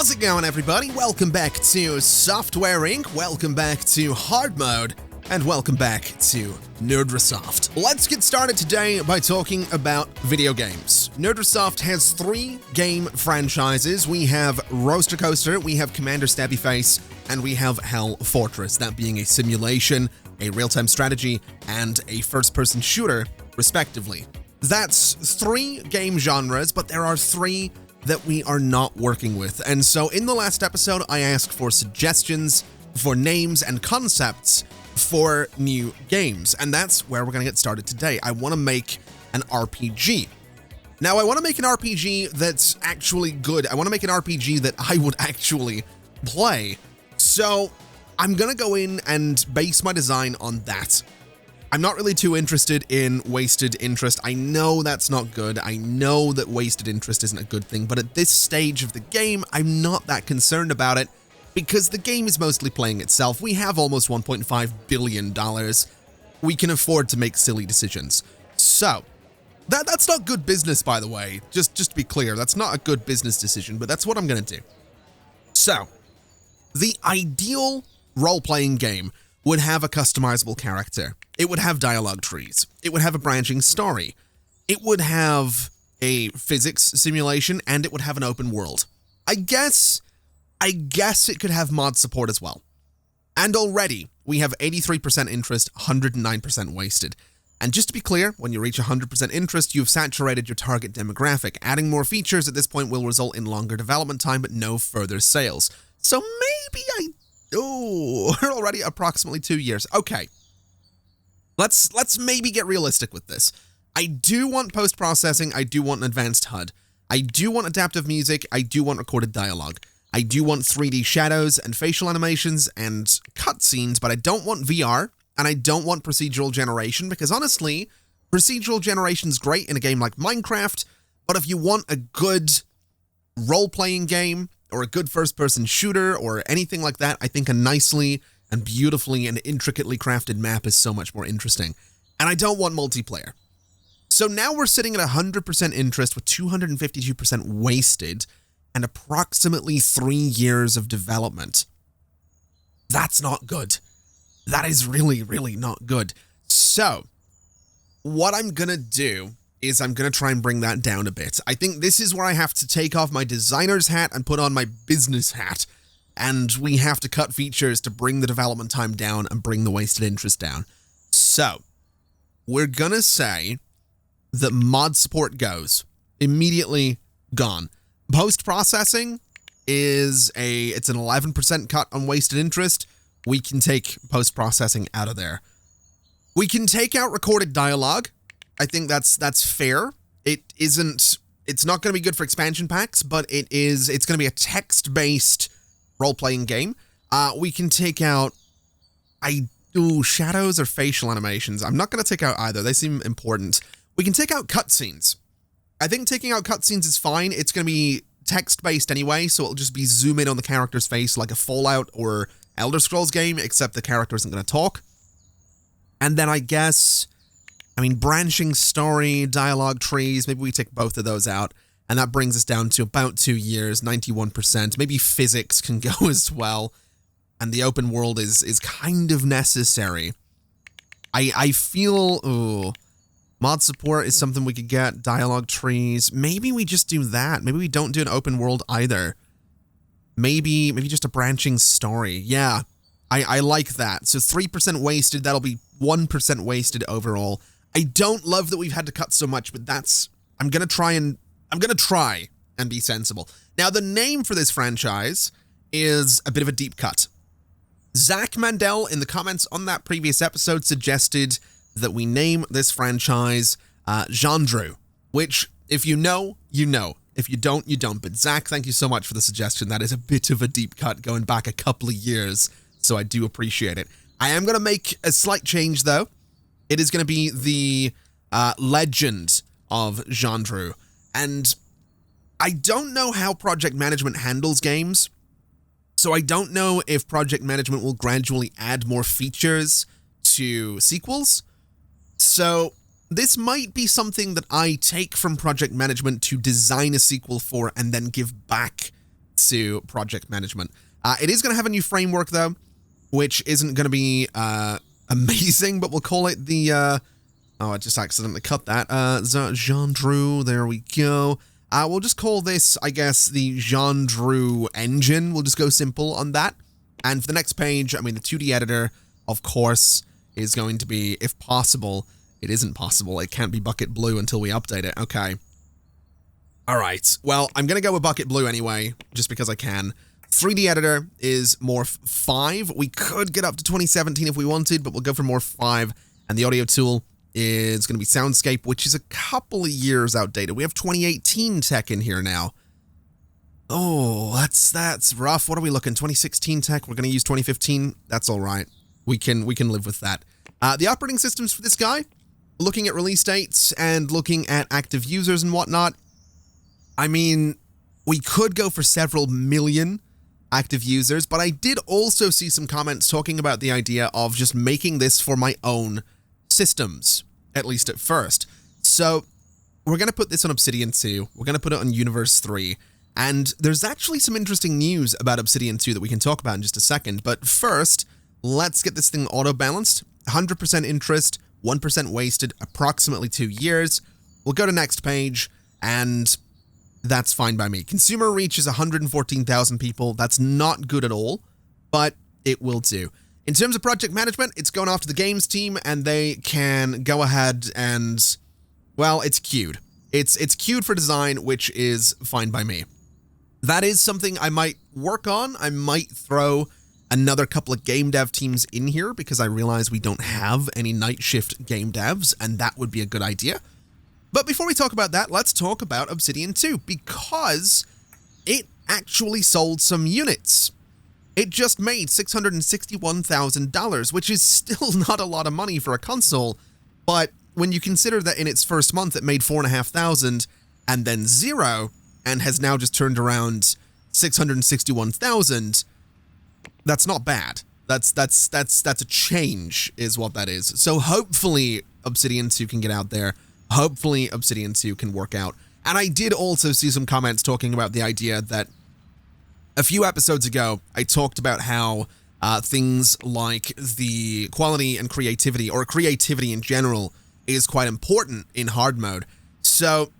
How's it going, everybody? Welcome back to Software Inc., welcome back to Hard Mode, and welcome back to Nerdresoft. Let's get started today by talking about video games. Nerdresoft has 3 game franchises. We have Roaster Coaster, we have Commander Stabby Face, and we have Hell Fortress, that being a simulation, a real-time strategy, and a first-person shooter, respectively. That's 3 game genres, but there are 3 that we are not working with. And so in the last episode, I asked for suggestions for names and concepts for new games, and that's where we're going to get started today. I want to make an RPG. Now, I want to make an RPG that's actually good. I want to make an RPG that I would actually play. So I'm going to go in and base my design on that. I'm not really too interested in wasted interest. I know that's not good. I know that wasted interest isn't a good thing, but at this stage of the game, I'm not that concerned about it because the game is mostly playing itself. We have almost $1.5 billion. We can afford to make silly decisions. So that's not good business, by the way. Just to be clear, that's not a good business decision, but that's what I'm going to do. So the ideal role-playing game would have a customizable character. It would have dialogue trees. It would have a branching story. It would have a physics simulation, and it would have an open world. I guess it could have mod support as well. And already, we have 83% interest, 109% wasted. And just to be clear, when you reach 100% interest, you've saturated your target demographic. Adding more features at this point will result in longer development time, but no further sales. So maybe we're already approximately 2 years. Okay. Let's maybe get realistic with this. I do want post-processing. I do want an advanced HUD. I do want adaptive music. I do want recorded dialogue. I do want 3D shadows and facial animations and cutscenes, but I don't want VR, and I don't want procedural generation, because honestly, procedural generation's great in a game like Minecraft, but if you want a good role-playing game, or a good first-person shooter, or anything like that, I think a nicely and beautifully and intricately crafted map is so much more interesting. And I don't want multiplayer. So now we're sitting at 100% interest with 252% wasted and approximately 3 years of development. That's not good. That is really, really not good. So what I'm gonna do is I'm going to try and bring that down a bit. I think this is where I have to take off my designer's hat and put on my business hat. And we have to cut features to bring the development time down and bring the wasted interest down. So we're going to say that mod support goes. Immediately gone. Post-processing it's an 11% cut on wasted interest. We can take post-processing out of there. We can take out recorded dialogue. I think that's fair. It's not going to be good for expansion packs, but it's going to be a text-based role-playing game. We can take out shadows or facial animations. I'm not going to take out either. They seem important. We can take out cutscenes. I think taking out cutscenes is fine. It's going to be text-based anyway, so it'll just be zoom in on the character's face like a Fallout or Elder Scrolls game, except the character isn't going to talk. And then branching story, dialogue trees, maybe we take both of those out, and that brings us down to about 2 years, 91%. Maybe physics can go as well, and the open world is kind of necessary. I feel, mod support is something we could get, dialogue trees. Maybe we just do that. Maybe we don't do an open world either. Maybe just a branching story. Yeah, I like that. So 3% wasted, that'll be 1% wasted overall. I don't love that we've had to cut so much, but I'm going to try and be sensible. Now, the name for this franchise is a bit of a deep cut. Zach Mandel in the comments on that previous episode suggested that we name this franchise Genre, which if you know, you know. If you don't, you don't. But Zach, thank you so much for the suggestion. That is a bit of a deep cut going back a couple of years, so I do appreciate it. I am going to make a slight change, though. It is going to be the legend of Genre. And I don't know how project management handles games, so I don't know if project management will gradually add more features to sequels. So this might be something that I take from project management to design a sequel for and then give back to project management. It is going to have a new framework, though, which isn't going to be amazing, but we'll call it the... oh, I just accidentally cut that. Genre, there we go. We'll just call this, I guess, the genre engine. We'll just go simple on that. And for the next page, I mean, the 2D editor, of course, is going to be, if possible... It isn't possible. It can't be Bucket Blue until we update it. Okay. All right. Well, I'm going to go with Bucket Blue anyway, just because I can. 3D editor is Morph 5. We could get up to 2017 if we wanted, but we'll go for Morph 5. And the audio tool is going to be Soundscape, which is a couple of years outdated. We have 2018 tech in here now. Oh, that's rough. What are we looking? 2016 tech. We're going to use 2015. That's all right. We can live with that. The operating systems for this guy, looking at release dates and looking at active users and whatnot, I mean, we could go for several million active users, but I did also see some comments talking about the idea of just making this for my own systems, at least at first. So we're going to put this on Obsidian 2, we're going to put it on Universe 3, and there's actually some interesting news about Obsidian 2 that we can talk about in just a second, but first, let's get this thing auto-balanced. 100% interest, 1% wasted, approximately 2 years. We'll go to next page, and that's fine by me. Consumer reach is 114,000 people. That's not good at all, but it will do. In terms of project management, it's going off to the games team, and they can go ahead and, well, it's queued. It's queued for design, which is fine by me. That is something I might work on. I might throw another couple of game dev teams in here because I realize we don't have any night shift game devs, and that would be a good idea. But before we talk about that, let's talk about Obsidian 2 because it actually sold some units. It just made $661,000, which is still not a lot of money for a console, but when you consider that in its first month it made $4,500 and then zero, and has now just turned around $661,000, that's not bad. That's a change, is what that is. So hopefully Obsidian 2 can get out there. Hopefully Obsidian 2 can work out. And I did also see some comments talking about the idea that a few episodes ago, I talked about how things like the quality and creativity, or creativity in general, is quite important in hard mode. So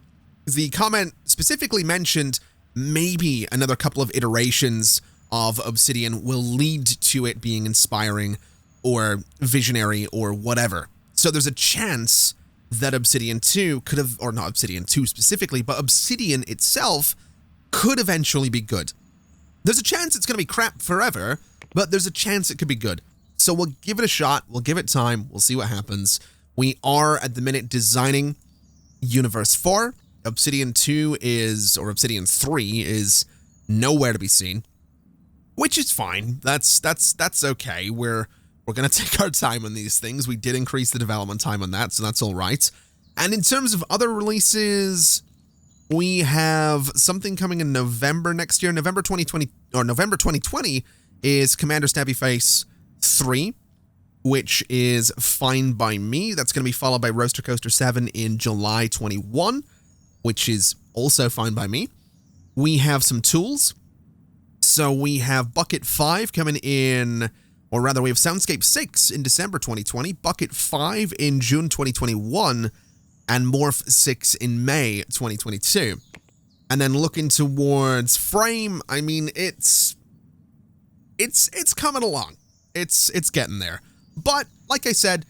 the comment specifically mentioned maybe another couple of iterations of Obsidian will lead to it being inspiring or visionary or whatever. So there's a chance that Obsidian 2 could have, or not Obsidian 2 specifically, but Obsidian itself could eventually be good. There's a chance it's going to be crap forever, but there's a chance it could be good. So we'll give it a shot, we'll give it time, we'll see what happens. We are, at the minute, designing Universe 4. Obsidian 2 is, or Obsidian 3 is nowhere to be seen. Which is fine. That's okay. We're going to take our time on these things. We did increase the development time on that, so that's all right. And in terms of other releases, we have something coming in November next year. November 2020 is Commander Stabby Face 3, which is fine by me. That's going to be followed by Roaster Coaster 7 in July 21, which is also fine by me. We have some tools. So we have Bucket 5 coming in, or rather we have Soundscape 6 in December 2020, Bucket 5 in June 2021, and Morph 6 in May 2022. And then looking towards Frame, I mean, it's coming along. It's getting there. But like I said,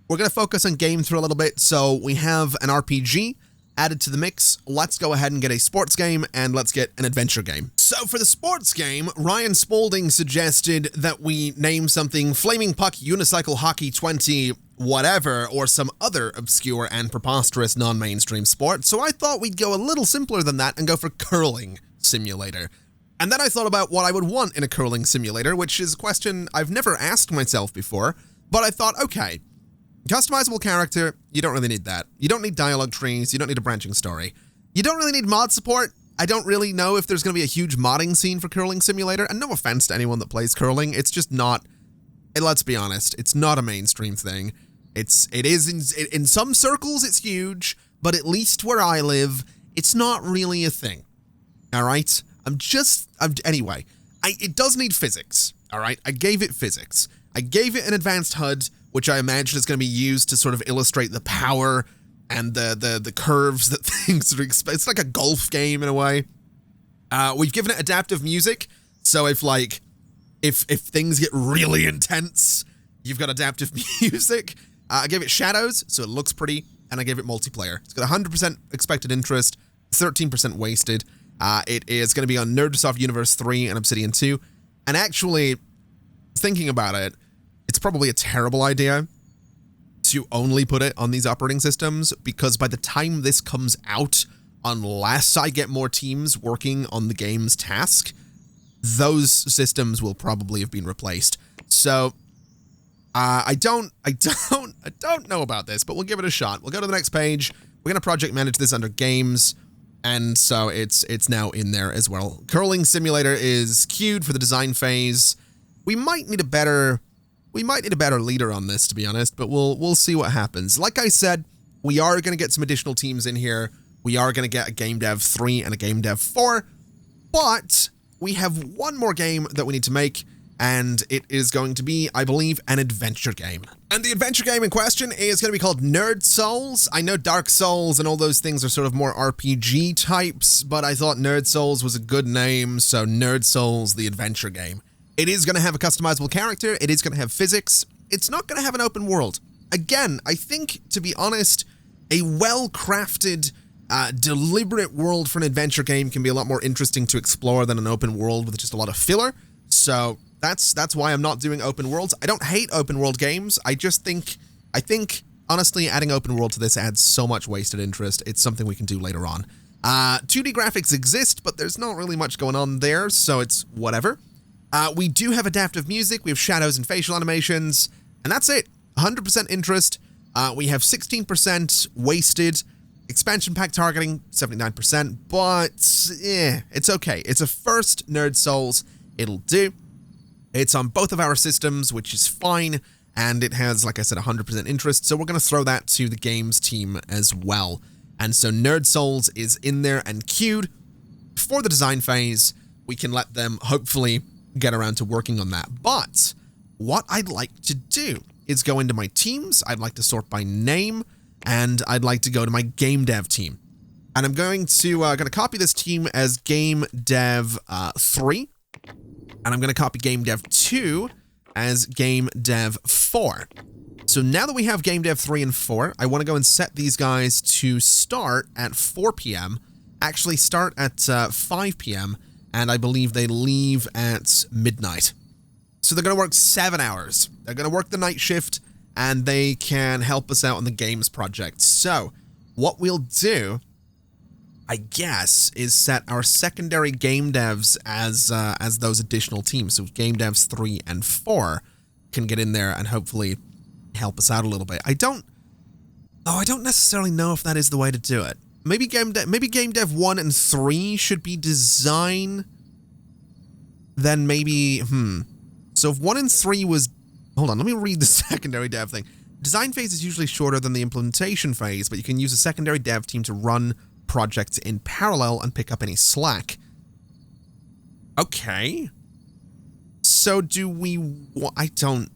we're going to focus on games for a little bit. So we have an RPG added to the mix. Let's go ahead and get a sports game, and let's get an adventure game. So for the sports game, Ryan Spaulding suggested that we name something Flaming Puck Unicycle Hockey 20 whatever, or some other obscure and preposterous non-mainstream sport, so I thought we'd go a little simpler than that and go for Curling Simulator. And then I thought about what I would want in a curling simulator, which is a question I've never asked myself before, but I thought, okay, customizable character, you don't really need that. You don't need dialogue trees, you don't need a branching story. You don't really need mod support. I don't really know if there's going to be a huge modding scene for Curling Simulator, and no offense to anyone that plays curling, it's just not, and let's be honest, it's not a mainstream thing. It is in some circles it's huge, but at least where I live, it's not really a thing. All right? Anyway, it does need physics, all right? I gave it physics. I gave it an advanced HUD, which I imagine is going to be used to sort of illustrate the power and the curves that things are. It's like a golf game in a way. We've given it adaptive music, so if things get really intense, you've got adaptive music. I gave it shadows, so it looks pretty, and I gave it multiplayer. It's got 100% expected interest, 13% wasted. It is going to be on Nerdsoft Universe 3 and Obsidian 2. And actually, thinking about it, it's probably a terrible idea to only put it on these operating systems, because by the time this comes out, unless I get more teams working on the game's task, those systems will probably have been replaced. So I don't know about this, but we'll give it a shot. We'll go to the next page. We're going to project manage this under games, and so it's now in there as well. Curling Simulator is queued for the design phase. We might need a better leader on this, to be honest, but we'll see what happens. Like I said, we are going to get some additional teams in here. We are going to get a Game Dev 3 and a Game Dev 4, but we have one more game that we need to make, and it is going to be, I believe, an adventure game. And the adventure game in question is going to be called Nerd Souls. I know Dark Souls and all those things are sort of more RPG types, but I thought Nerd Souls was a good name, so Nerd Souls, the adventure game. It is going to have a customizable character. It is going to have physics. It's not going to have an open world. Again, I think, to be honest, a well-crafted, deliberate world for an adventure game can be a lot more interesting to explore than an open world with just a lot of filler. So that's why I'm not doing open worlds. I don't hate open world games. I think, honestly, adding open world to this adds so much wasted interest. It's something we can do later on. 2D graphics exist, but there's not really much going on there, so it's whatever. We do have adaptive music. We have shadows and facial animations, and that's it. 100% interest. We have 16% wasted. Expansion pack targeting, 79%, but it's okay. It's a first Nerd Souls. It'll do. It's on both of our systems, which is fine, and it has, like I said, 100% interest, so we're going to throw that to the games team as well. And so Nerd Souls is in there and queued. For the design phase, we can let them hopefully get around to working on that. But what I'd like to do is go into my teams. I'd like to sort by name, and I'd like to go to my game dev team. And I'm going to copy this team as Game Dev 3, and I'm going to copy Game Dev 2 as Game Dev 4. So now that we have Game Dev 3 and 4, I want to go and set these guys to start at 4 p.m., actually start at 5 p.m., and I believe they leave at midnight. So they're going to work 7 hours. They're going to work the night shift, and they can help us out on the games project. So what we'll do, I guess, is set our secondary game devs as those additional teams. So Game Devs 3 and 4 can get in there and hopefully help us out a little bit. I don't necessarily know if that is the way to do it. Maybe Game Dev 1 and 3 should be design. Then maybe, So if 1 and 3 was... Hold on, let me read the secondary dev thing. Design phase is usually shorter than the implementation phase, but you can use a secondary dev team to run projects in parallel and pick up any slack. Okay. So do we... I don't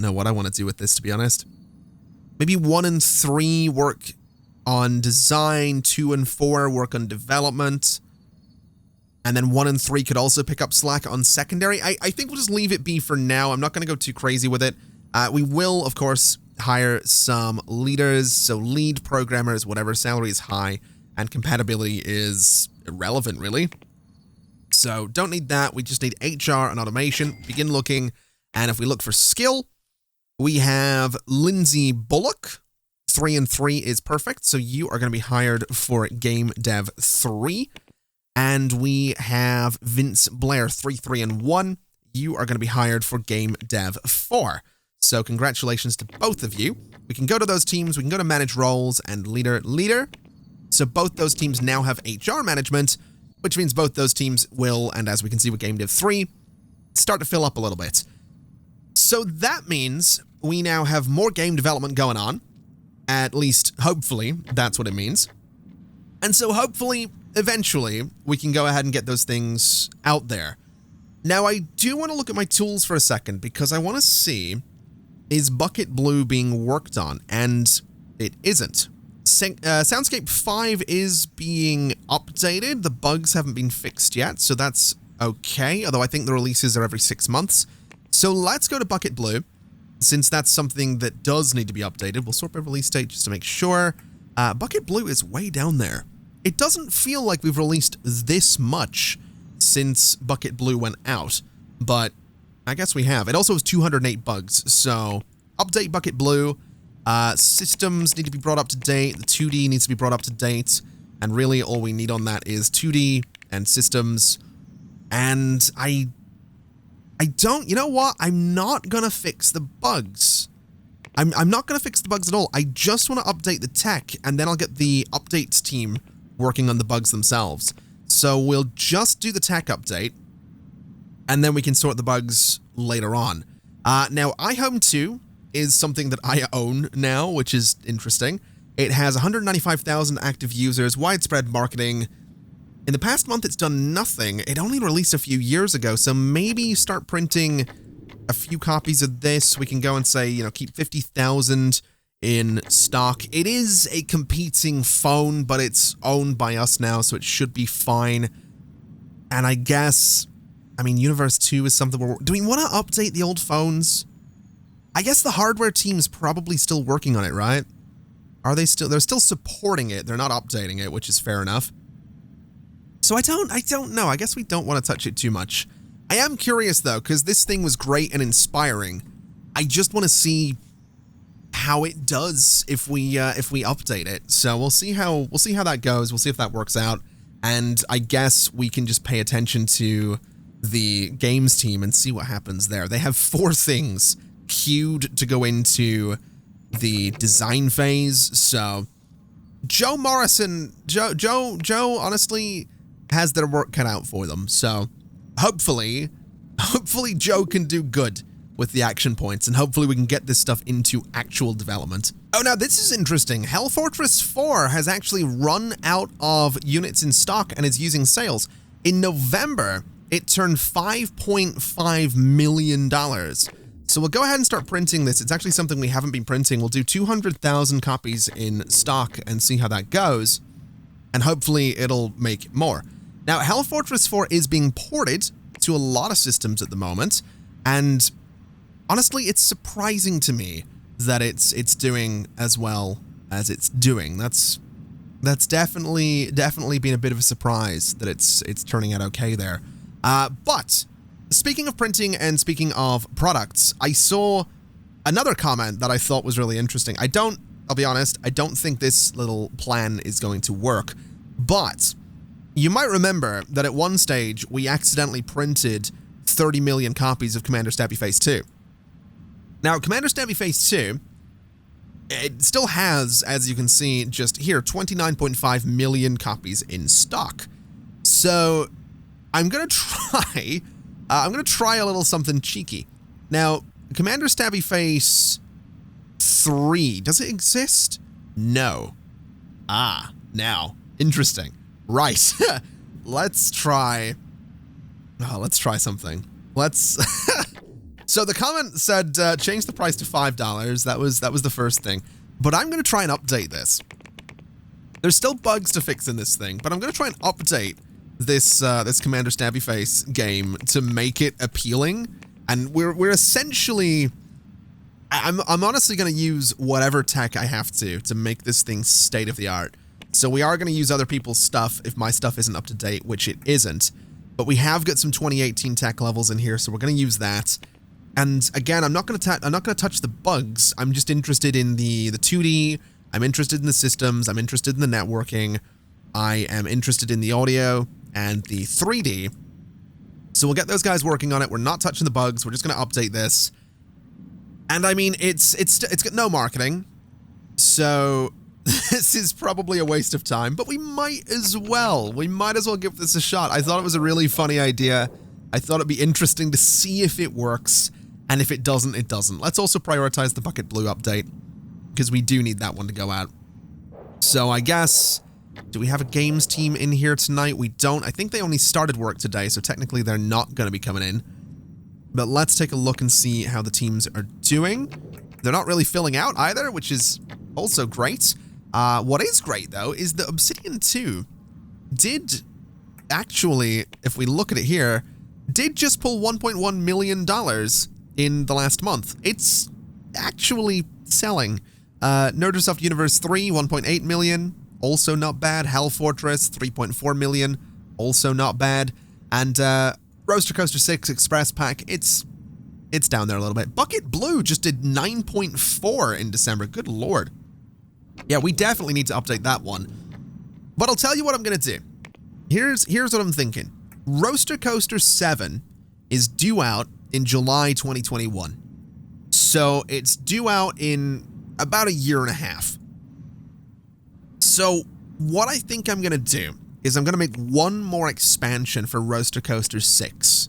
know what I want to do with this, to be honest. Maybe 1 and 3 work on design, 2 and 4 work on development, and then 1 and 3 could also pick up slack on secondary. I think we'll just leave it be for now. I'm not going to go too crazy with it. We will, of course, hire some leaders, so lead programmers, whatever salary is high, and compatibility is irrelevant, really. So don't need that. We just need HR and automation. Begin looking, and if we look for skill, we have Lindsay Bullock. 3 and 3 is perfect, so you are going to be hired for Game Dev 3. And we have Vince Blair, 3, 3, and 1. You are going to be hired for Game Dev 4. So congratulations to both of you. We can go to those teams, we can go to Manage Roles and Leader. So both those teams now have HR management, which means both those teams will, and as we can see with Game Dev 3, start to fill up a little bit. So that means we now have more game development going on. At least, hopefully, that's what it means. And so hopefully, eventually, we can go ahead and get those things out there. Now, I do want to look at my tools for a second, because I want to see, is Bucket Blue being worked on? And it isn't. Soundscape 5 is being updated. The bugs haven't been fixed yet, so that's okay, although I think the releases are every 6 months. So let's go to Bucket Blue, since that's something that does need to be updated. We'll sort by release date just to make sure. Bucket Blue is way down there. It doesn't feel like we've released this much since Bucket Blue went out, but I guess we have. It also has 208 bugs, so update Bucket Blue. Systems need to be brought up to date. The 2D needs to be brought up to date, and really all we need on that is 2D and systems. And I don't, you know what? I'm not gonna fix the bugs. I'm not gonna fix the bugs at all. I just want to update the tech, and then I'll get the updates team working on the bugs themselves. So we'll just do the tech update, and then we can sort the bugs later on. Now, iHome 2 is something that I own now, which is interesting. It has 195,000 active users, widespread marketing. In the past month, it's done nothing. It only released a few years ago, so maybe start printing a few copies of this. We can go and say, you know, keep 50,000 in stock. It is a competing phone, but it's owned by us now, so it should be fine. And I guess, I mean, Universe 2 is something do we want to update the old phones? I guess the hardware team's probably still working on it, right? Are they still? They're still supporting it. They're not updating it, which is fair enough. So I don't know. I guess we don't want to touch it too much. I am curious though, because this thing was great and inspiring. I just want to see how it does if we update it. So we'll see how that goes. We'll see if that works out. And I guess we can just pay attention to the games team and see what happens there. They have 4 things queued to go into the design phase. So Joe honestly has their work cut out for them. So hopefully Joe can do good with the action points, and hopefully we can get this stuff into actual development. Oh, now this is interesting. Hell Fortress 4 has actually run out of units in stock and is using sales. In November, it turned $5.5 million. So we'll go ahead and start printing this. It's actually something we haven't been printing. We'll do 200,000 copies in stock and see how that goes. And hopefully it'll make more. Now, Hell Fortress 4 is being ported to a lot of systems at the moment. And honestly, it's surprising to me that it's doing as well as it's doing. That's definitely been a bit of a surprise that it's turning out okay there. But speaking of printing and speaking of products, I saw another comment that I thought was really interesting. I'll be honest, I don't think this little plan is going to work, but you might remember that at one stage we accidentally printed 30 million copies of Commander Stabby Phase 2. Now, Commander Stabby Phase 2, it still has, as you can see just here, 29.5 million copies in stock. So I'm going to try a little something cheeky. Now, Commander Stabby Phase 3, does it exist? No. Now, interesting. Right. Let's try something. So the comment said, change the price to $5. That was the first thing. But I'm going to try and update this. There's still bugs to fix in this thing, but I'm going to try and update this Commander Stabby Face game to make it appealing. And we're essentially, I'm honestly going to use whatever tech I have to make this thing state of the art. So we are going to use other people's stuff if my stuff isn't up to date, which it isn't. But we have got some 2018 tech levels in here, so we're going to use that. And again, I'm not going to touch the bugs. I'm just interested in the 2D. I'm interested in the systems. I'm interested in the networking. I am interested in the audio and the 3D. So we'll get those guys working on it. We're not touching the bugs. We're just going to update this. And I mean, it's got no marketing. So this is probably a waste of time, but we might as well. We might as well give this a shot. I thought it was a really funny idea. I thought it'd be interesting to see if it works. And if it doesn't, it doesn't. Let's also prioritize the Bucket Blue update, because we do need that one to go out. So I guess Do we have a games team in here tonight? We don't. I think they only started work today, so technically they're not going to be coming in. But let's take a look and see how the teams are doing. They're not really filling out either, which is also great. What is great, though, is that Obsidian 2 did actually, if we look at it here, did just pull $1.1 million in the last month. It's actually selling. Nerdosoft Universe 3, 1.8 million. Also not bad. Hell Fortress, 3.4 million. Also not bad. And Roaster Coaster 6 Express Pack, it's down there a little bit. Bucket Blue just did 9.4 in December. Good lord. Yeah, we definitely need to update that one. But I'll tell you what I'm going to do. Here's what I'm thinking. Roaster Coaster 7 is due out in July 2021. So it's due out in about a year and a half. So what I think I'm going to do is I'm going to make one more expansion for Roaster Coaster 6.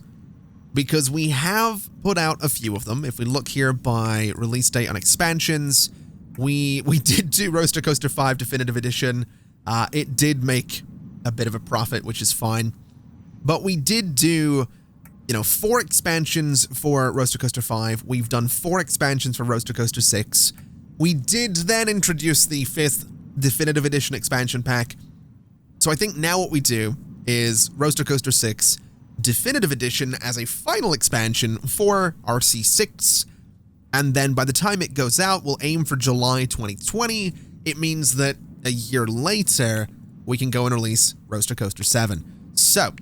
Because we have put out a few of them. If we look here by release date on expansions, we did do Roaster Coaster 5 Definitive Edition. It did make a bit of a profit, which is fine. But we did do, 4 expansions for Roaster Coaster 5. We've done 4 expansions for Roaster Coaster 6. We did then introduce the 5th Definitive Edition expansion pack. So I think now what we do is Roaster Coaster 6 Definitive Edition as a final expansion for RC6. And then by the time it goes out, we'll aim for July 2020. It means that a year later, we can go and release Roaster Coaster 7. So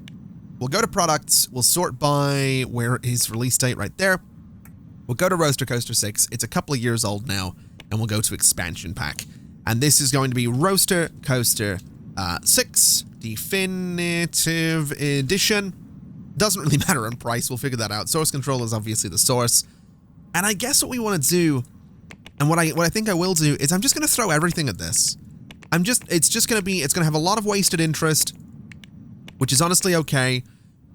we'll go to products. We'll sort by where is release date right there. We'll go to Roaster Coaster 6. It's a couple of years old now. And we'll go to expansion pack. And this is going to be Roaster Coaster 6 Definitive Edition. Doesn't really matter on price. We'll figure that out. Source control is obviously the source. And I guess what we want to do, and what I think I will do, is I'm just going to throw everything at this. It's going to have a lot of wasted interest, which is honestly okay.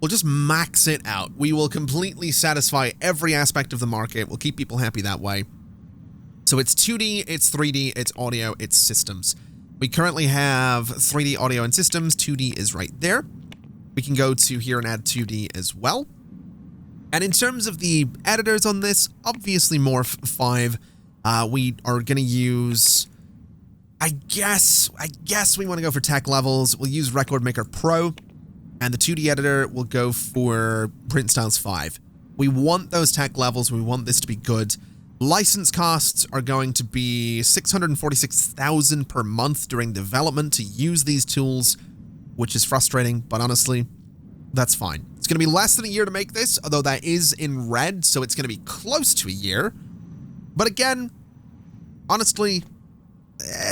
We'll just max it out. We will completely satisfy every aspect of the market. We'll keep people happy that way. So it's 2D, it's 3D, it's audio, it's systems. We currently have 3D audio and systems. 2D is right there. We can go to here and add 2D as well. And in terms of the editors on this, obviously Morph 5. We are going to use, I guess we want to go for tech levels. We'll use Record Maker Pro. And the 2D editor will go for Print Styles 5. We want those tech levels. We want this to be good. License costs are going to be $646,000 per month during development to use these tools, which is frustrating, but honestly, that's fine. It's going to be less than a year to make this, although that is in red, so it's going to be close to a year. But again, honestly,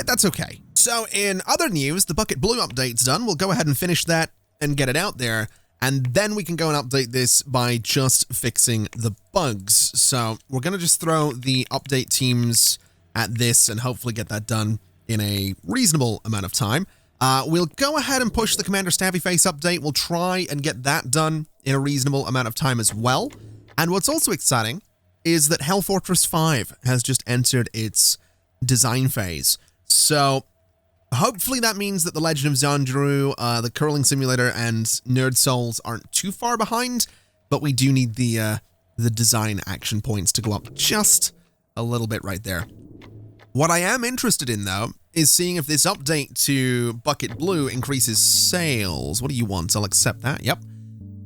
that's okay. So in other news, the Bucket Blue update's done. We'll go ahead and finish that and get it out there. And then we can go and update this by just fixing the bugs. So we're going to just throw the update teams at this and hopefully get that done in a reasonable amount of time. We'll go ahead and push the Commander Stabby Face update. We'll try and get that done in a reasonable amount of time as well. And what's also exciting is that Hell Fortress 5 has just entered its design phase. So hopefully that means that the Legend of Zandru, the Curling Simulator, and Nerd Souls aren't too far behind, but we do need the design action points to go up just a little bit right there. What I am interested in, though, is seeing if this update to Bucket Blue increases sales. What do you want? I'll accept that. Yep.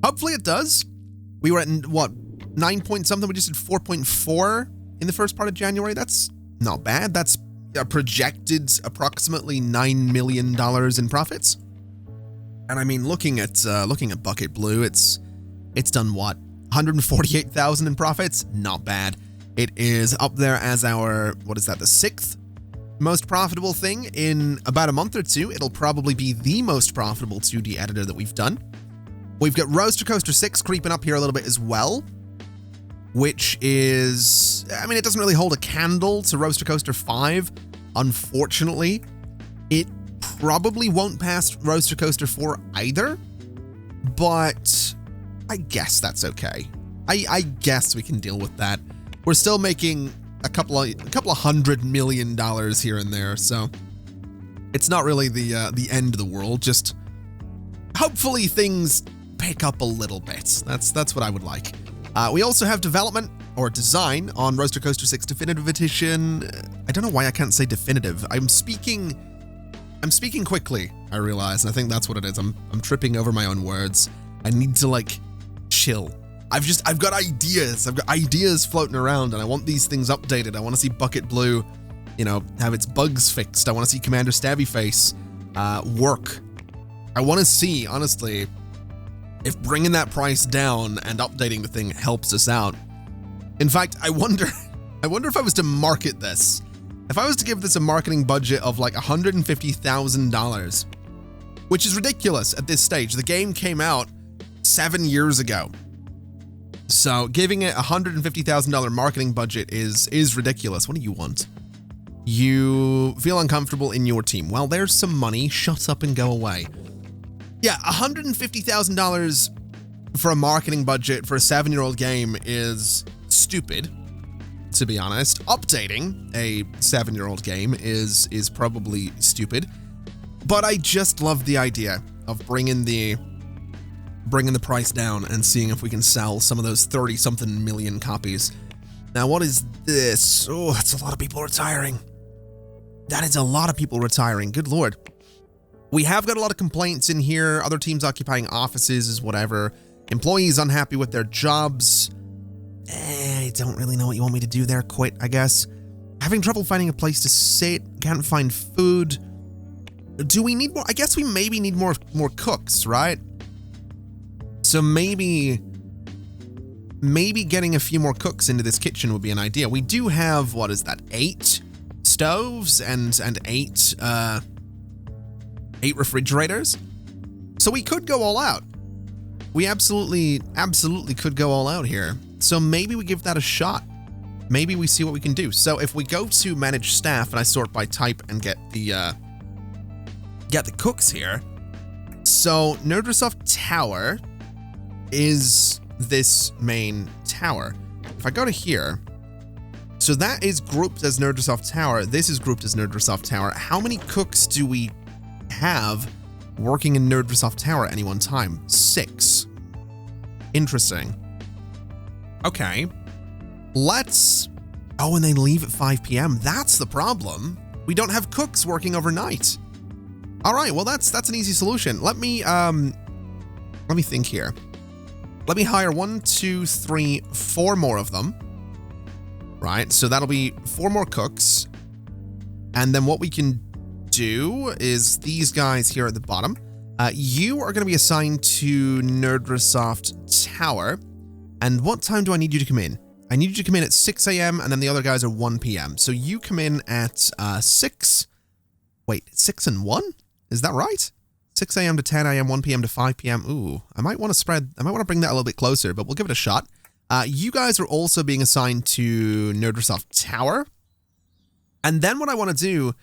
Hopefully it does. We were at, what, 9 point something? We just did 4.4 in the first part of January. That's not bad. That's a projected approximately $9 million in profits. And I mean, looking at Bucket Blue, it's done what? 148,000 in profits? Not bad. It is up there as our, what is that, the 6th most profitable thing in about a month or two. It'll probably be the most profitable 2D editor that we've done. We've got Roaster Coaster 6 creeping up here a little bit as well, which is, I mean, it doesn't really hold a candle to Roaster Coaster 5, unfortunately. It probably won't pass Roaster Coaster 4 either, but I guess that's okay. I guess we can deal with that. We're still making a couple of $100 million here and there, so It's not really the end of the world, just hopefully things pick up a little bit. That's what I would like. We also have development or design on Roaster Coaster 6 Definitive Edition. I don't know why I can't say definitive. I'm speaking quickly, I realize, and I think that's what it is. I'm tripping over my own words. I need to like chill. I've got ideas. I've got ideas floating around, and I want these things updated. I want to see Bucket Blue, you know, have its bugs fixed. I want to see Commander Stabby Face work. I want to see, honestly, if bringing that price down and updating the thing helps us out. In fact, I wonder if I was to market this, if I was to give this a marketing budget of like $150,000, which is ridiculous at this stage. The game came out 7 years ago. So giving it a $150,000 marketing budget is ridiculous. What do you want? You feel uncomfortable in your team. Well, there's some money. Shut up and go away. Yeah, $150,000 for a marketing budget for a 7-year-old game is stupid, to be honest. Updating a 7-year-old game is probably stupid, but I just love the idea of bringing the price down and seeing if we can sell some of those 30-something million copies. Now, what is this? Oh, that's a lot of people retiring. That is a lot of people retiring. Good Lord. We have got a lot of complaints in here. Other teams occupying offices is whatever. Employees unhappy with their jobs. I don't really know what you want me to do there. Quit, I guess. Having trouble finding a place to sit. Can't find food. Do we need more? I guess we maybe need more cooks, right? So maybe getting a few more cooks into this kitchen would be an idea. We do have, what is that, 8 stoves and 8 refrigerators. So we could go all out. We absolutely could go all out here. So maybe we give that a shot. Maybe we see what we can do. So if we go to manage staff and I sort by type and get the cooks here. So Nerdresoft Tower is this main tower. If I go to here, so that is grouped as Nerdresoft Tower. This is grouped as Nerdresoft Tower. How many cooks do we have working in Nerdresoft Tower at any one time? 6. Interesting. Okay. Oh, and they leave at 5 p.m. That's the problem. We don't have cooks working overnight. All right, well, that's an easy solution. Let me think here. Let me hire 1, 2, 3, 4 more of them. Right, so that'll be 4 more cooks. And then what we can do is these guys here at the bottom. You are going to be assigned to Nerdresoft Tower. And what time do I need you to come in? I need you to come in at 6 a.m. and then the other guys are 1 p.m. So you come in at 6. Wait, 6 and 1? Is that right? 6 a.m. to 10 a.m., 1 p.m. to 5 p.m. Ooh, I might want to bring that a little bit closer, but we'll give it a shot. You guys are also being assigned to Nerdresoft Tower. And then what I want to do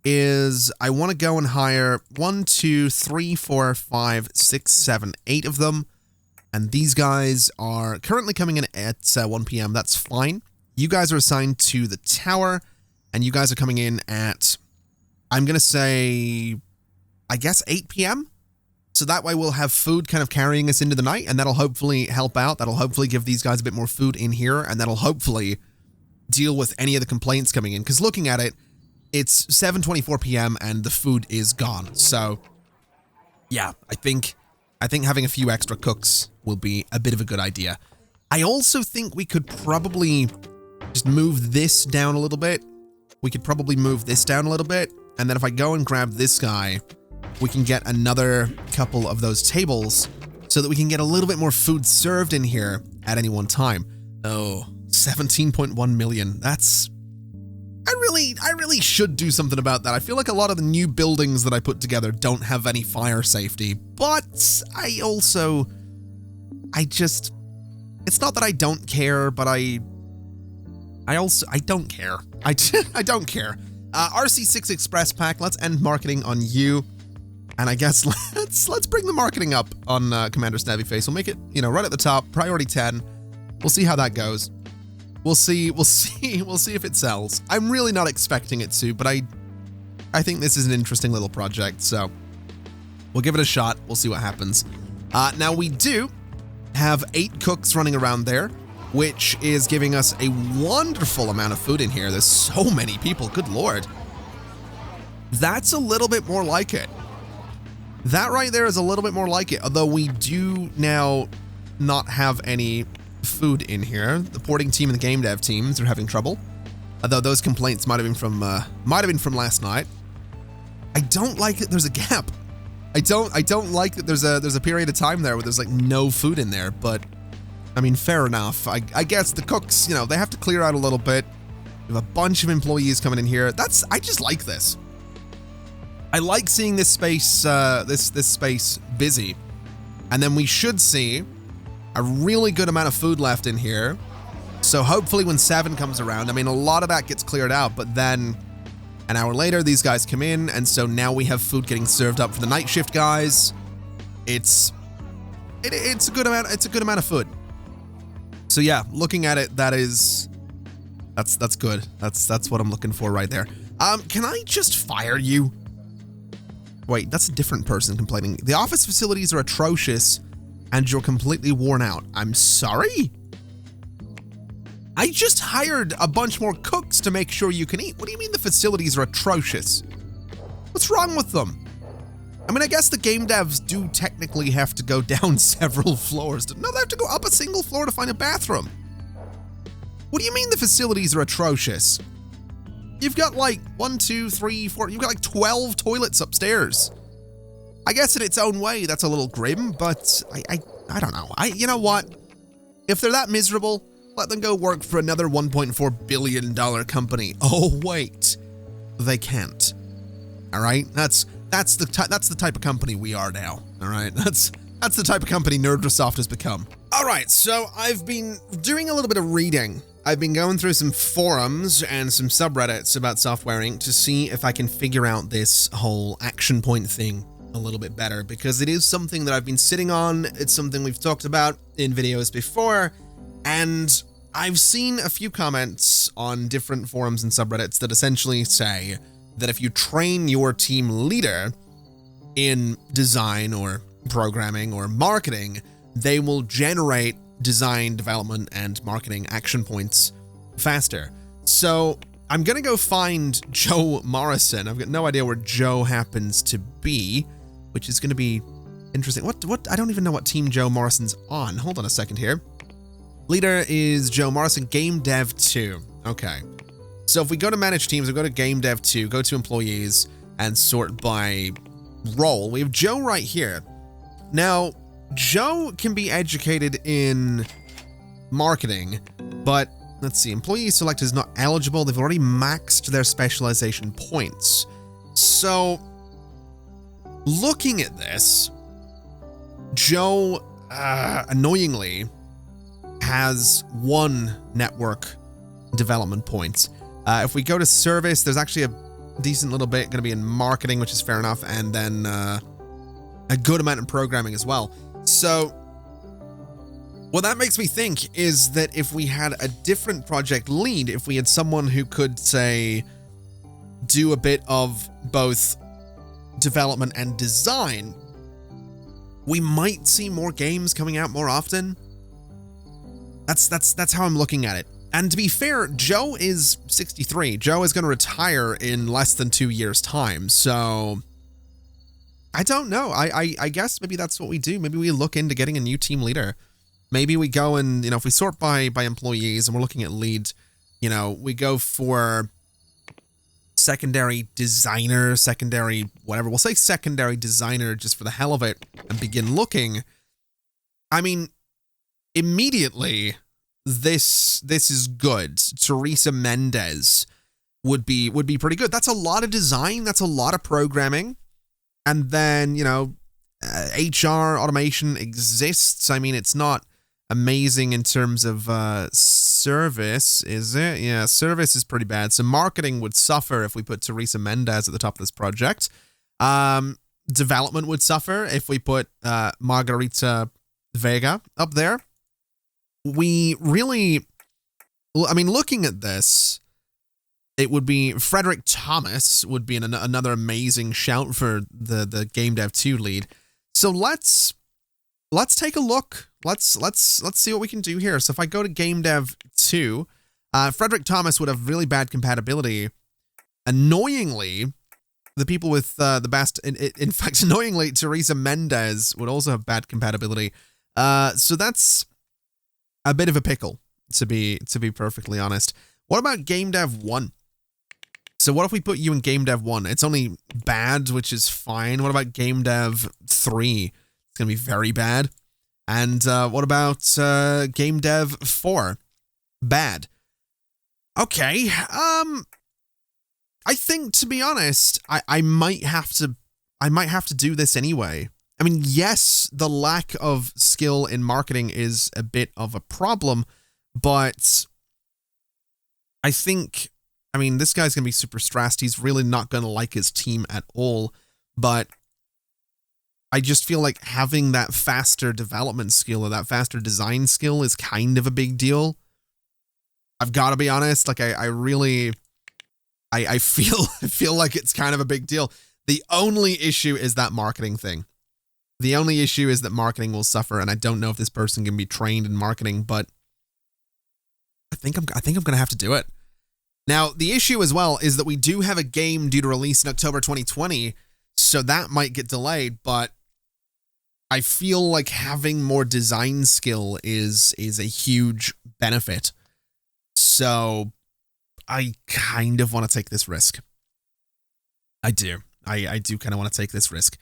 is I want to go and hire 1, 2, 3, 4, 5, 6, 7, 8 of them. And these guys are currently coming in at 1 p.m. That's fine. You guys are assigned to the tower, and you guys are coming in at, I'm going to say, I guess 8 p.m. So that way we'll have food kind of carrying us into the night, and that'll hopefully help out. That'll hopefully give these guys a bit more food in here, and that'll hopefully deal with any of the complaints coming in. Because looking at it, it's 7:24 p.m. and the food is gone. So yeah, I think having a few extra cooks will be a bit of a good idea. I also think we could probably just move this down a little bit. And then if I go and grab this guy, we can get another couple of those tables so that we can get a little bit more food served in here at any one time. Oh, 17.1 million. That's... I really should do something about that. I feel like a lot of the new buildings that I put together don't have any fire safety, but it's not that I don't care, but I don't care. I don't care. RC6 Express Pack, let's end marketing on you. And I guess let's bring the marketing up on Commander Stabby Face. We'll make it, right at the top, priority 10. We'll see how that goes. We'll see if it sells. I'm really not expecting it to, but I I think this is an interesting little project, so we'll give it a shot. We'll see what happens. Now, we do have 8 cooks running around there, which is giving us a wonderful amount of food in here. There's so many people, good lord. That's a little bit more like it. That right there is a little bit more like it, although we do now not have any food in here. The porting team and the game dev teams are having trouble, although those complaints might have been from last night. I don't like that there's a gap. I don't like that there's a period of time there where there's like no food in there, but I mean, fair enough. I guess the cooks, you know, they have to clear out a little bit. We have a bunch of employees coming in here. I just like this. I like seeing this space, this space busy, and then we should see a really good amount of food left in here. So hopefully when 7 comes around, I mean, a lot of that gets cleared out, but then an hour later, these guys come in, and so now we have food getting served up for the night shift guys. It's a good amount. It's a good amount of food. So yeah, looking at it, that's good. That's what I'm looking for right there. Can I just fire you? Wait, that's a different person complaining. The office facilities are atrocious and you're completely worn out. I'm sorry? I just hired a bunch more cooks to make sure you can eat. What do you mean the facilities are atrocious? What's wrong with them? I mean, I guess the game devs do technically have to go down several floors. No, they have to go up a single floor to find a bathroom. What do you mean the facilities are atrocious? You've got like 1, 2, 3, 4, you've got like 12 toilets upstairs. I guess in its own way, that's a little grim, but I don't know. You know what? If they're that miserable, let them go work for another $1.4 billion company. Oh, wait, they can't. All right, that's the type of company we are now. All right, that's the type of company Nerdrosoft has become. All right, so I've been doing a little bit of reading. I've been going through some forums and some subreddits about Software Inc. to see if I can figure out this whole action point thing a little bit better, because it is something that I've been sitting on. It's something we've talked about in videos before, and I've seen a few comments on different forums and subreddits that essentially say that if you train your team leader in design or programming or marketing, they will generate design, development, and marketing action points faster. So I'm gonna go find Joe Morrison. I've got no idea where Joe happens to be, which is gonna be interesting. What? I don't even know what team Joe Morrison's on. Hold on a second here. Leader is Joe Morrison, Game Dev 2. Okay. So if we go to manage teams, we go to Game Dev 2, go to employees, and sort by role. We have Joe right here. Now, Joe can be educated in marketing, but let's see, employee select is not eligible. They've already maxed their specialization points. So looking at this, Joe, annoyingly, has 1 network development point. If we go to service, there's actually a decent little bit going to be in marketing, which is fair enough, and then a good amount in programming as well. So what that makes me think is that if we had a different project lead, if we had someone who could, say, do a bit of both development and design, we might see more games coming out more often. That's how I'm looking at it. And to be fair, Joe is 63. Joe is going to retire in less than 2 years' time. So I don't know. I guess maybe that's what we do. Maybe we look into getting a new team leader. Maybe we go and, if we sort by employees and we're looking at lead, we go for secondary designer, secondary whatever. We'll say secondary designer just for the hell of it and begin looking. I mean, immediately, this is good. Teresa Mendez would be pretty good. That's a lot of design. That's a lot of programming. And then, HR automation exists. I mean, it's not amazing in terms of service, is it? Yeah, service is pretty bad. So marketing would suffer if we put Teresa Mendez at the top of this project. Development would suffer if we put Margarita Vega up there. We really, I mean, looking at this, it would be Frederick Thomas would be another amazing shout for the Game Dev 2 lead. So let's take a look. Let's see what we can do here. So if I go to Game Dev 2, Frederick Thomas would have really bad compatibility. Annoyingly, the people with the best, in fact, annoyingly, Teresa Mendez would also have bad compatibility. So that's a bit of a pickle, to be perfectly honest. What about Game Dev 1? So what if we put you in Game Dev 1? It's only bad, which is fine. What about Game Dev 3? It's going to be very bad. And what about Game Dev 4? Bad. Okay. I think, to be honest, I might have to do this anyway. I mean, yes, the lack of skill in marketing is a bit of a problem, but I think, I mean, this guy's going to be super stressed. He's really not going to like his team at all, but I just feel like having that faster development skill or that faster design skill is kind of a big deal. I've got to be honest, like I really feel like it's kind of a big deal. The only issue is that marketing thing. The only issue is that marketing will suffer, and I don't know if this person can be trained in marketing, but I think I'm going to have to do it. Now, the issue as well is that we do have a game due to release in October 2020, so that might get delayed, but I feel like having more design skill is a huge benefit. So I kind of want to take this risk. I do. I do kind of want to take this risk.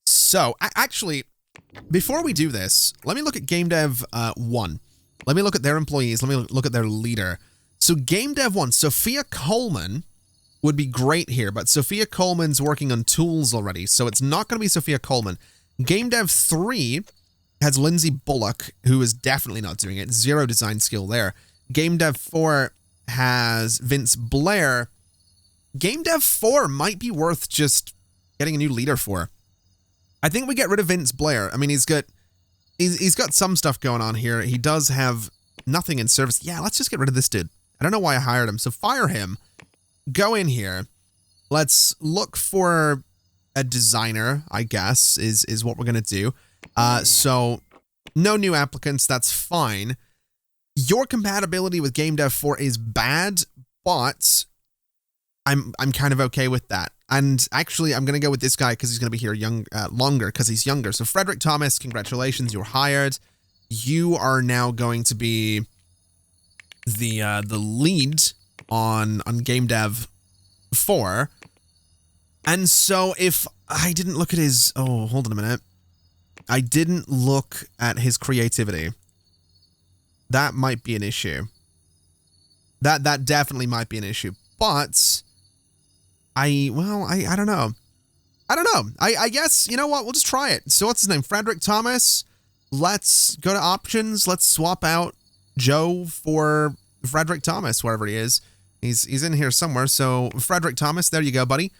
So, actually, before we do this, let me look at Game Dev 1. Let me look at their employees. Let me look at their leader. So, Game Dev 1, Sophia Coleman would be great here, but Sophia Coleman's working on tools already, so it's not going to be Sophia Coleman. Game Dev 3 has Lindsay Bullock, who is definitely not doing it. Zero design skill there. Game Dev 4 has Vince Blair. Game Dev 4 might be worth just getting a new leader for. I think we get rid of Vince Blair. I mean, he's got some stuff going on here. He does have nothing in service. Yeah, let's just get rid of this dude. I don't know why I hired him. So fire him. Go in here. Let's look for a designer, I guess, is what we're going to do. So no new applicants. That's fine. Your compatibility with Game Dev 4 is bad, but I'm kind of okay with that. And actually, I'm going to go with this guy because he's going to be here longer because he's younger. So Frederick Thomas, congratulations, you're hired. You are now going to be the lead on Game Dev 4. And so if I didn't look at his... Oh, hold on a minute. I didn't look at his creativity. That might be an issue. That definitely might be an issue. But I don't know. I guess, you know what? We'll just try it. So what's his name? Frederick Thomas. Let's go to options. Let's swap out Joe for Frederick Thomas, wherever he is. He's in here somewhere. So Frederick Thomas, there you go, buddy.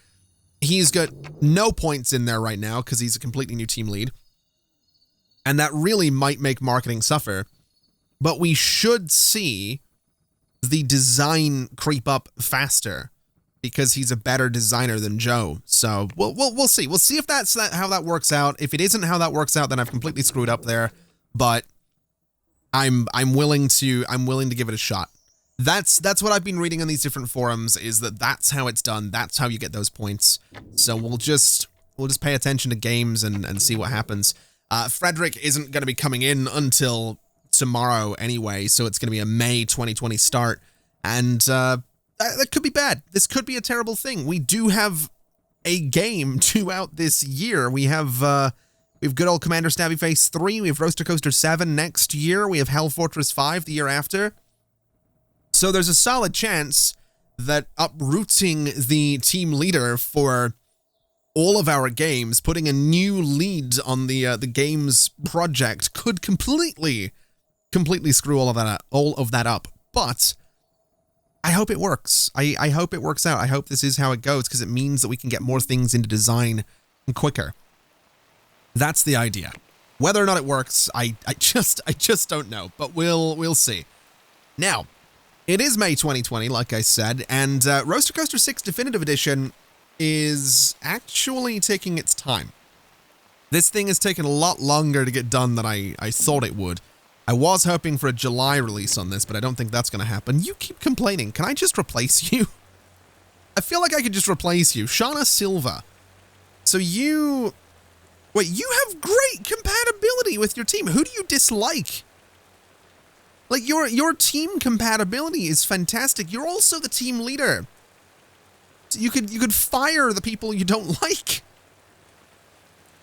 He's got no points in there right now because he's a completely new team lead. And that really might make marketing suffer. But we should see the design creep up faster because he's a better designer than Joe. So we'll see. We'll see if that's how that works out. If it isn't how that works out, then I've completely screwed up there. But I'm willing to give it a shot. That's what I've been reading on these different forums, is that's how it's done. That's how you get those points. So we'll just pay attention to games and see what happens. Frederick isn't going to be coming in until tomorrow anyway, so it's going to be a May 2020 start, and that could be bad. This could be a terrible thing. We do have a game due out this year. We have good old Commander Stabby Face 3, we have Roaster Coaster 7 next year, we have Hell Fortress 5 the year after. So there's a solid chance that uprooting the team leader for all of our games, putting a new lead on the games project, could completely screw all of that up. But I hope it works. I hope it works out. I hope this is how it goes, because it means that we can get more things into design quicker. That's the idea. Whether or not it works, I just don't know. But we'll see. Now, It is May 2020, like I said, and Roller Coaster 6 Definitive Edition is actually taking its time. This thing has taken a lot longer to get done than I thought it would. I was hoping for a July release on this, but I don't think that's going to happen. You keep complaining. Can I just replace you? I feel like I could just replace you. Shauna Silva. So you... Wait, you have great compatibility with your team. Who do you dislike? Like, your team compatibility is fantastic. You're also the team leader. So you could fire the people you don't like.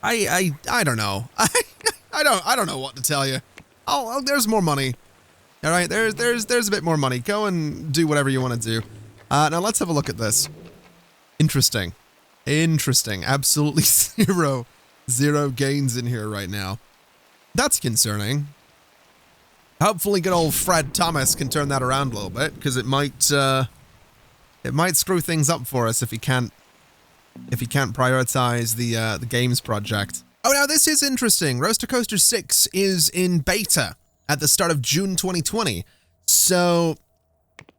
I don't know. I don't know what to tell you. Oh, there's more money. All right, there's a bit more money. Go and do whatever you want to do. Now let's have a look at this. Interesting. Absolutely zero gains in here right now. That's concerning. Hopefully good old Fred Thomas can turn that around a little bit, because it might screw things up for us if he can't prioritize the games project. Oh, now this is interesting. Roller Coaster 6 is in beta at the start of June 2020. So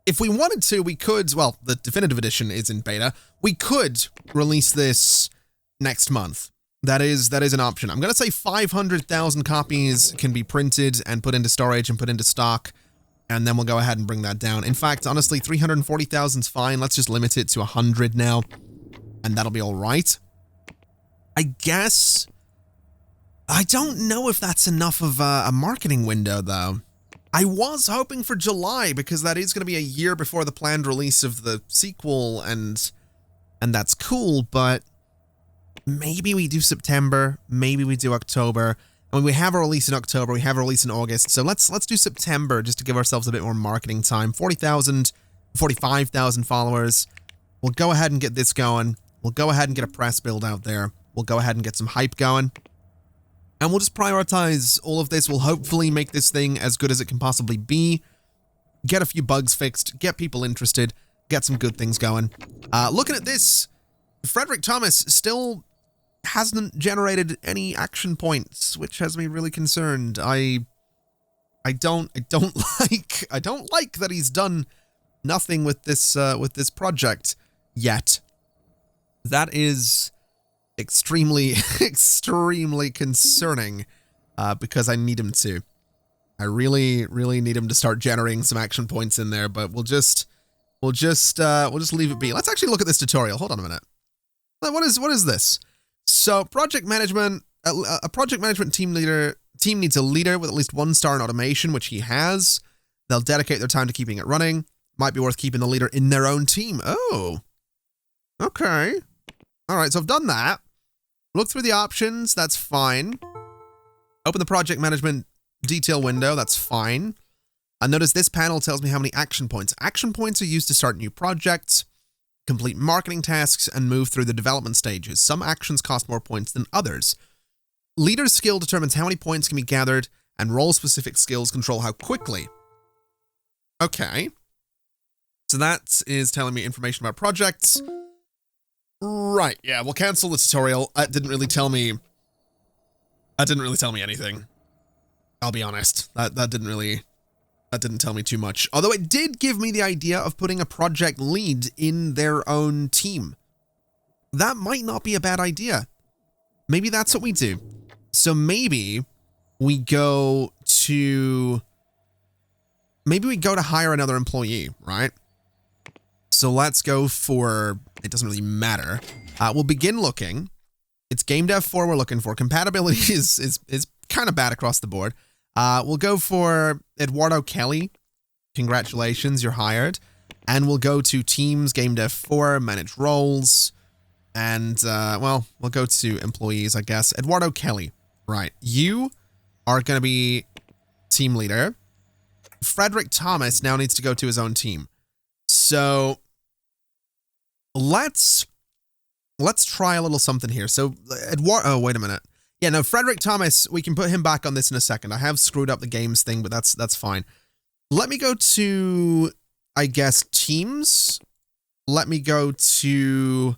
if we wanted to, we could, well, the definitive edition is in beta. We could release this next month. That is an option. I'm going to say 500,000 copies can be printed and put into storage and put into stock, and then we'll go ahead and bring that down. In fact, honestly, 340,000 is fine. Let's just limit it to 100 now, and that'll be all right. I guess... I don't know if that's enough of a marketing window, though. I was hoping for July, because that is going to be a year before the planned release of the sequel, and that's cool, but... Maybe we do September, maybe we do October. I mean, we have a release in October, we have a release in August, so let's do September just to give ourselves a bit more marketing time. 45,000 followers. We'll go ahead and get this going. We'll go ahead and get a press build out there. We'll go ahead and get some hype going. And we'll just prioritize all of this. We'll hopefully make this thing as good as it can possibly be. Get a few bugs fixed, get people interested, get some good things going. Looking at this, Frederick Thomas still hasn't generated any action points, which has me really concerned. I don't like that he's done nothing with this project yet. That is extremely concerning, because I need him to. I really need him to start generating some action points in there, but we'll just leave it be. Let's actually look at this tutorial. Hold on a minute. What is this? So project management, a project management team needs a leader with at least 1 star in automation, which he has. They'll dedicate their time to keeping it running. Might be worth keeping the leader in their own team. Oh, okay. All right, so I've done that. Look through the options. That's fine. Open the project management detail window. That's fine. I notice this panel tells me how many action points. Action points are used to start new projects, complete marketing tasks, and move through the development stages. Some actions cost more points than others. Leader's skill determines how many points can be gathered, and role-specific skills control how quickly. Okay. So that is telling me information about projects. Right, yeah, we'll cancel the tutorial. That didn't really tell me anything. I'll be honest. That didn't tell me too much. Although it did give me the idea of putting a project lead in their own team. That might not be a bad idea. Maybe that's what we do. So maybe we go to hire another employee, right? So let's go for, it doesn't really matter. We'll begin looking. It's Game Dev 4 we're looking for. Compatibility is kind of bad across the board. We'll go for Eduardo Kelly. Congratulations, you're hired. And we'll go to Teams, Game Dev 4, Manage Roles. And, well, we'll go to Employees, I guess. Eduardo Kelly. Right. You are going to be team leader. Frederick Thomas now needs to go to his own team. So let's try a little something here. So oh, wait a minute. Yeah, no, Frederick Thomas, we can put him back on this in a second. I have screwed up the games thing, but that's fine. Let me go to, I guess, Teams. Let me go to,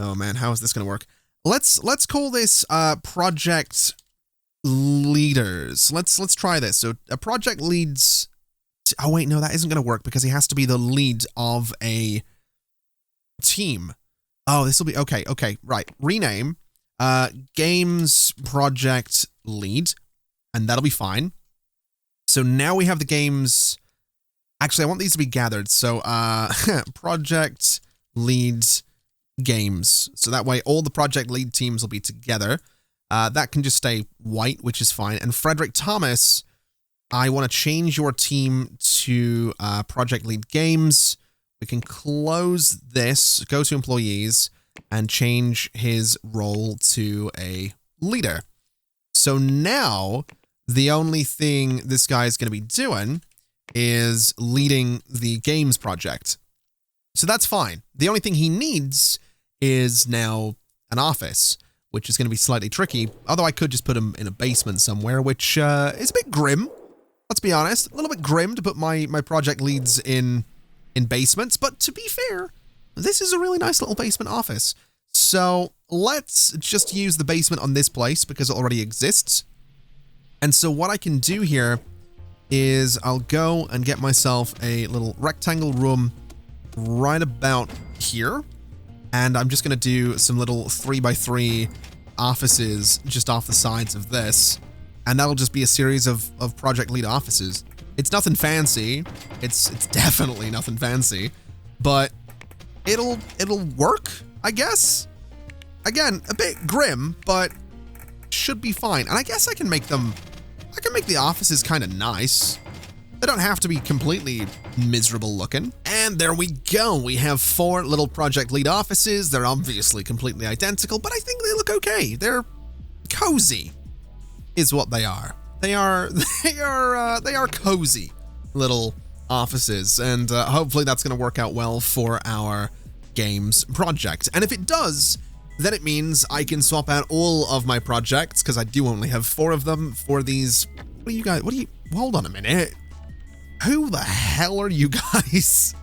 oh man, how is this going to work? Let's call this Project Leaders. Let's try this. So a project leads, Oh, wait, no, that isn't going to work because he has to be the lead of a team. Oh, this will be... Okay, right. Rename Games Project Lead, and that'll be fine. So now we have the games... Actually, I want these to be gathered. So, Project Lead Games. So that way all the Project Lead teams will be together. That can just stay white, which is fine. And Frederick Thomas, I want to change your team to Project Lead Games. We can close this, go to employees, and change his role to a leader. So now the only thing this guy is going to be doing is leading the games project. So that's fine. The only thing he needs is now an office, which is going to be slightly tricky. Although I could just put him in a basement somewhere, which is a bit grim. Let's be honest. A little bit grim to put my project leads in basements. But to be fair, this is a really nice little basement office. So let's just use the basement on this place because it already exists. And so what I can do here is I'll go and get myself a little rectangle room right about here. And I'm just going to do some little 3x3 offices just off the sides of this. And that'll just be a series of project lead offices. It's nothing fancy. It's definitely nothing fancy, but it'll work, I guess. Again, a bit grim, but should be fine. And I guess I can make the offices kind of nice. They don't have to be completely miserable looking. And there we go. We have 4 little project lead offices. They're obviously completely identical, but I think they look okay. They're cozy is what they are. They are cozy little offices. And hopefully that's going to work out well for our games project. And if it does, then it means I can swap out all of my projects, because I do only have 4 of them for these. Hold on a minute. Who the hell are you guys?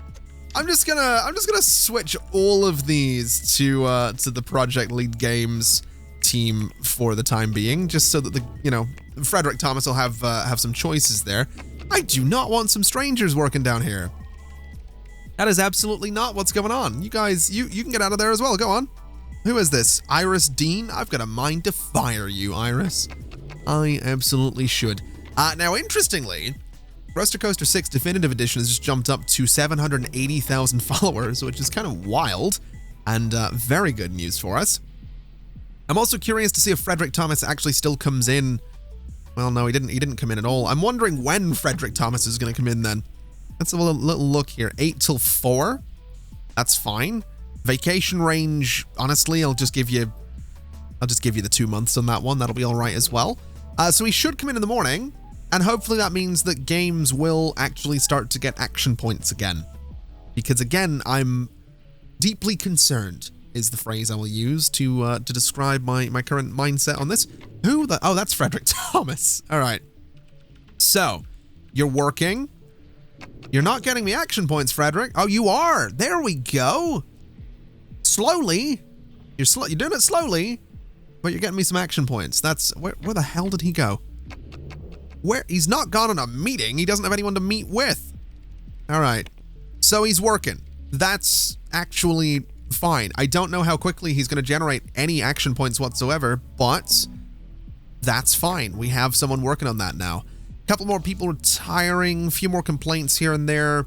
I'm just gonna switch all of these to the Project Lead Games team for the time being, just so that Frederick Thomas will have some choices there. I do not want some strangers working down here. That is absolutely not what's going on. You guys, you can get out of there as well. Go on. Who is this? Iris Dean? I've got a mind to fire you, Iris. I absolutely should. Now, interestingly, Roaster Coaster 6 Definitive Edition has just jumped up to 780,000 followers, which is kind of wild and very good news for us. I'm also curious to see if Frederick Thomas actually still comes in. Well, no, he didn't come in at all. I'm wondering when Frederick Thomas is going to come in then. Let's have a little look here. 8 till 4. That's fine. Vacation range, honestly, I'll just give you the 2 months on that one. That'll be all right as well. So he should come in the morning, and hopefully that means that games will actually start to get action points again. Because again, I'm deeply concerned is the phrase I will use to describe my current mindset on this. Oh, that's Frederick Thomas. All right. So, you're working. You're not getting me action points, Frederick. Oh, you are. There we go. Slowly. You're doing it slowly, but you're getting me some action points. That's where the hell did he go? He's not gone on a meeting. He doesn't have anyone to meet with. All right. So he's working. That's actually fine. I don't know how quickly he's going to generate any action points whatsoever, but that's fine. We have someone working on that now. A couple more people retiring, a few more complaints here and there.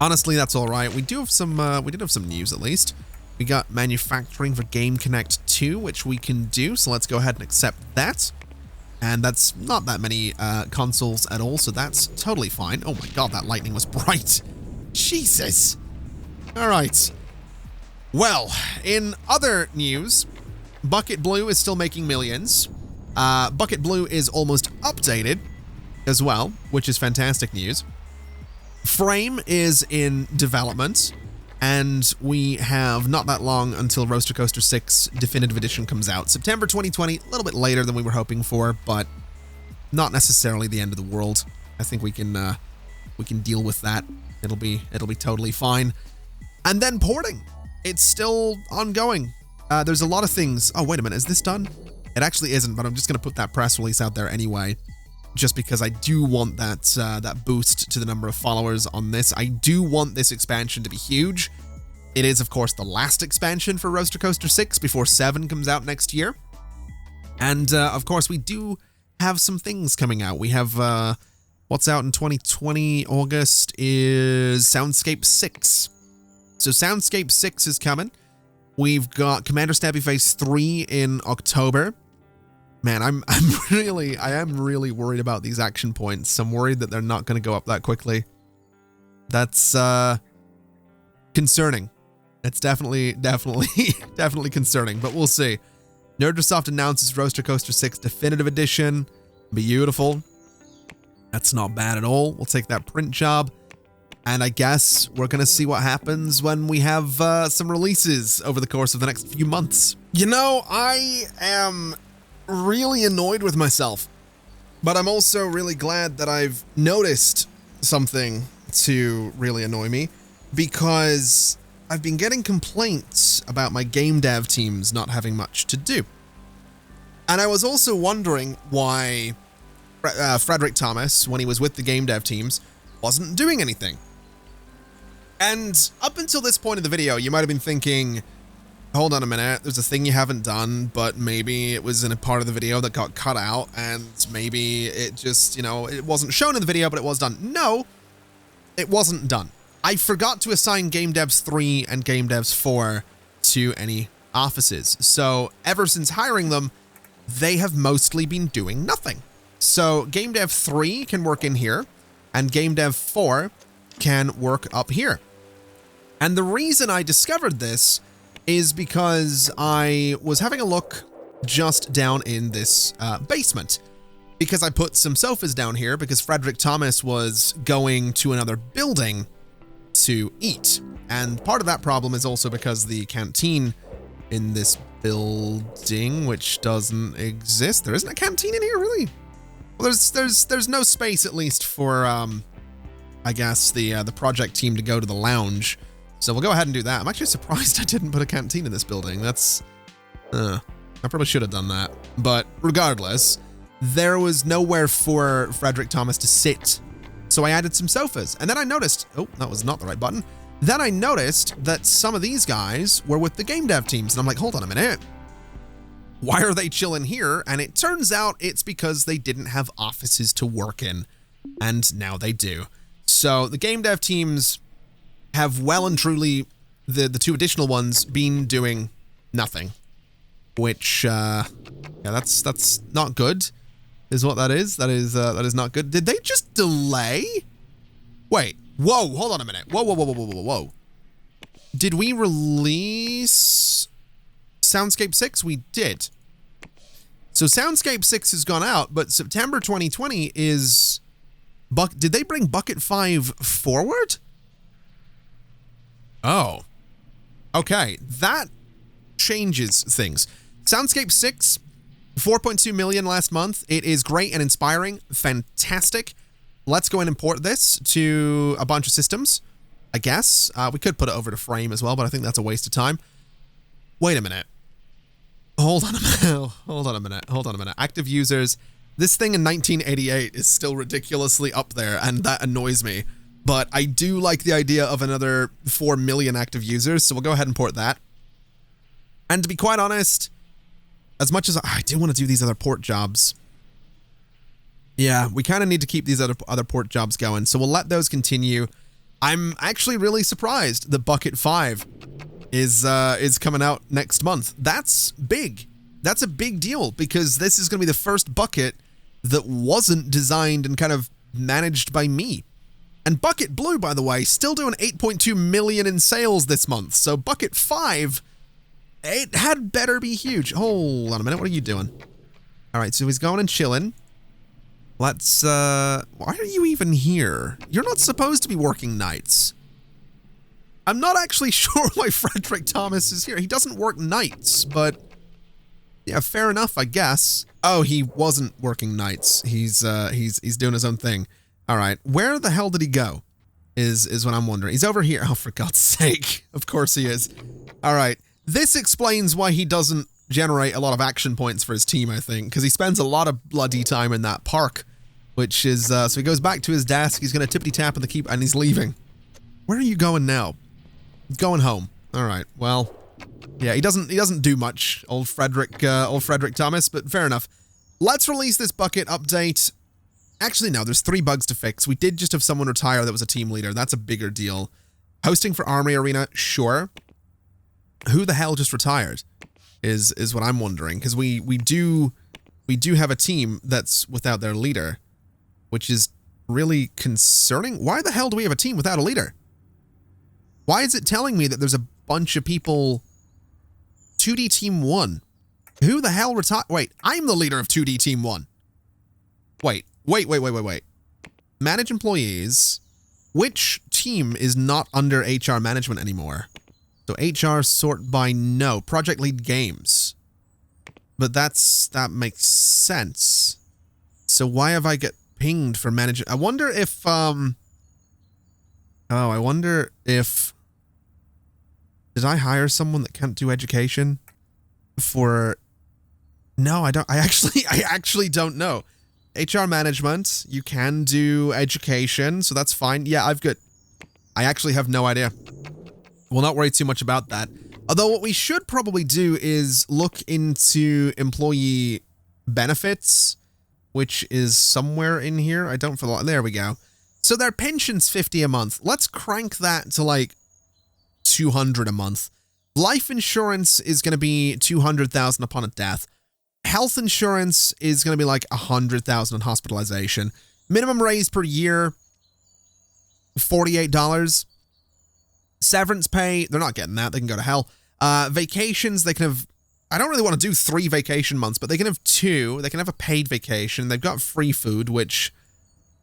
Honestly, that's all right. We did have some news at least. We got manufacturing for Game Connect 2, which we can do. So let's go ahead and accept that. And that's not that many consoles at all, so that's totally fine. Oh my god, that lightning was bright. Jesus. All right. Well, in other news, Bucket Blue is still making millions. Bucket Blue is almost updated as well, which is fantastic news. Frame is in development, and we have not that long until Roaster Coaster 6 Definitive Edition comes out. September 2020, a little bit later than we were hoping for, but not necessarily the end of the world. I think we can deal with that. It'll be totally fine. And then porting. It's still ongoing. There's a lot of things. Oh, wait a minute. Is this done? It actually isn't, but I'm just going to put that press release out there anyway. just because I do want that that boost to the number of followers on this. I do want this expansion to be huge. It is, of course, the last expansion for Roaster Coaster 6 before 7 comes out next year. And, of course, we do have some things coming out. We have, what's out in 2020 August is Soundscape 6. So Soundscape 6 is coming. We've got Commander Stabby Phase 3 in October. Man, I am really worried about these action points. I'm worried that they're not going to go up that quickly. That's, concerning. It's definitely concerning, but we'll see. Nerdsoft announces Roaster Coaster 6 Definitive Edition. Beautiful. That's not bad at all. We'll take that print job. And I guess we're going to see what happens when we have some releases over the course of the next few months. You know, I am really annoyed with myself, but I'm also really glad that I've noticed something to really annoy me, because I've been getting complaints about my game dev teams not having much to do. And I was also wondering why Frederick Thomas, when he was with the game dev teams, wasn't doing anything. And up until this point in the video, you might have been thinking, hold on a minute, there's a thing you haven't done, but maybe it was in a part of the video that got cut out, and maybe it just, you know, it wasn't shown in the video, but it was done. No, it wasn't done. I forgot to assign Game Devs 3 and Game Devs 4 to any offices. So ever since hiring them, they have mostly been doing nothing. So Game Dev 3 can work in here, and Game Dev 4 can work up here. And the reason I discovered this is because I was having a look just down in this basement, because I put some sofas down here because Frederick Thomas was going to another building to eat. And part of that problem is also because the canteen in this building, which doesn't exist. There isn't a canteen in here, really? Well, there's no space, at least, for I guess the project team to go to the lounge. So we'll go ahead and do that. I'm actually surprised I didn't put a canteen in this building. That's I probably should have done that. But regardless, there was nowhere for Frederick Thomas to sit. So I added some sofas, and then I noticed, oh, that was not the right button. Then I noticed that some of these guys were with the game dev teams, and I'm like, hold on a minute. Why are they chilling here? And it turns out it's because they didn't have offices to work in, and now they do. So the game dev teams have well and truly, the two additional ones, been doing nothing, which, yeah, that's not good. Is what that is. That is not good. Did they just delay? Wait. Whoa. Hold on a minute. Whoa. Did we release Soundscape 6? We did. So Soundscape 6 has gone out, but September 2020 is... Did they bring Bucket 5 forward? Oh. Okay. That changes things. Soundscape 6... 4.2 million last month. It is great and inspiring. Fantastic. Let's go and import this to a bunch of systems, I guess. We could put it over to Frame as well, but I think that's a waste of time. Wait a minute. Hold on a minute. Active users. This thing in 1988 is still ridiculously up there, and that annoys me. But I do like the idea of another 4 million active users, so we'll go ahead and port that. And to be quite honest, as much as I do want to do these other port jobs, yeah, we kind of need to keep these other port jobs going, so we'll let those continue. I'm actually really surprised that Bucket 5 is coming out next month. That's big. That's a big deal, because this is going to be the first Bucket that wasn't designed and kind of managed by me. And Bucket Blue, by the way, still doing 8.2 million in sales this month, so Bucket 5... it had better be huge. Hold on a minute. What are you doing? All right, so he's going and chilling. Let's, why are you even here? You're not supposed to be working nights. I'm not actually sure why Frederick Thomas is here. He doesn't work nights, but yeah, fair enough, I guess. Oh, he wasn't working nights. He's doing his own thing. All right, where the hell did he go? Is what I'm wondering. He's over here. Oh, for God's sake. Of course he is. All right. This explains why he doesn't generate a lot of action points for his team, I think, because he spends a lot of bloody time in that park which is, so he goes back to his desk. He's going to tippity tap on the keyboard and he's leaving. Where are you going now? He's going home. All right. Well, yeah, he doesn't do much, old Frederick Thomas, but fair enough. Let's release this bucket update. Actually, no, there's 3 bugs to fix. We did just have someone retire that was a team leader. That's a bigger deal. Hosting for Armory Arena, sure. Who the hell just retired is what I'm wondering, because we do have a team that's without their leader, which is really concerning. Why the hell do we have a team without a leader? Why is it telling me that there's a bunch of people? 2D Team 1. Who the hell retired? Wait, I'm the leader of 2D Team 1. Wait. Manage employees. Which team is not under HR management anymore? So HR sort by no. Project lead games. But that makes sense. So why have I got pinged for manager? I wonder if, did I hire someone that can't do education for, no, I don't, I actually don't know. HR management, you can do education, so that's fine. Yeah, I actually have no idea. We'll not worry too much about that. Although what we should probably do is look into employee benefits, which is somewhere in here. I don't feel, there we go. So their pension's $50 a month. Let's crank that to like $200 a month. Life insurance is going to be $200,000 upon a death. Health insurance is going to be like $100,000 on hospitalization. Minimum raise per year, $48. Severance pay, they're not getting that. They can go to hell. Vacations, they can have, I don't really want to do 3 vacation months, but they can have 2. They can have a paid vacation. They've got free food, which,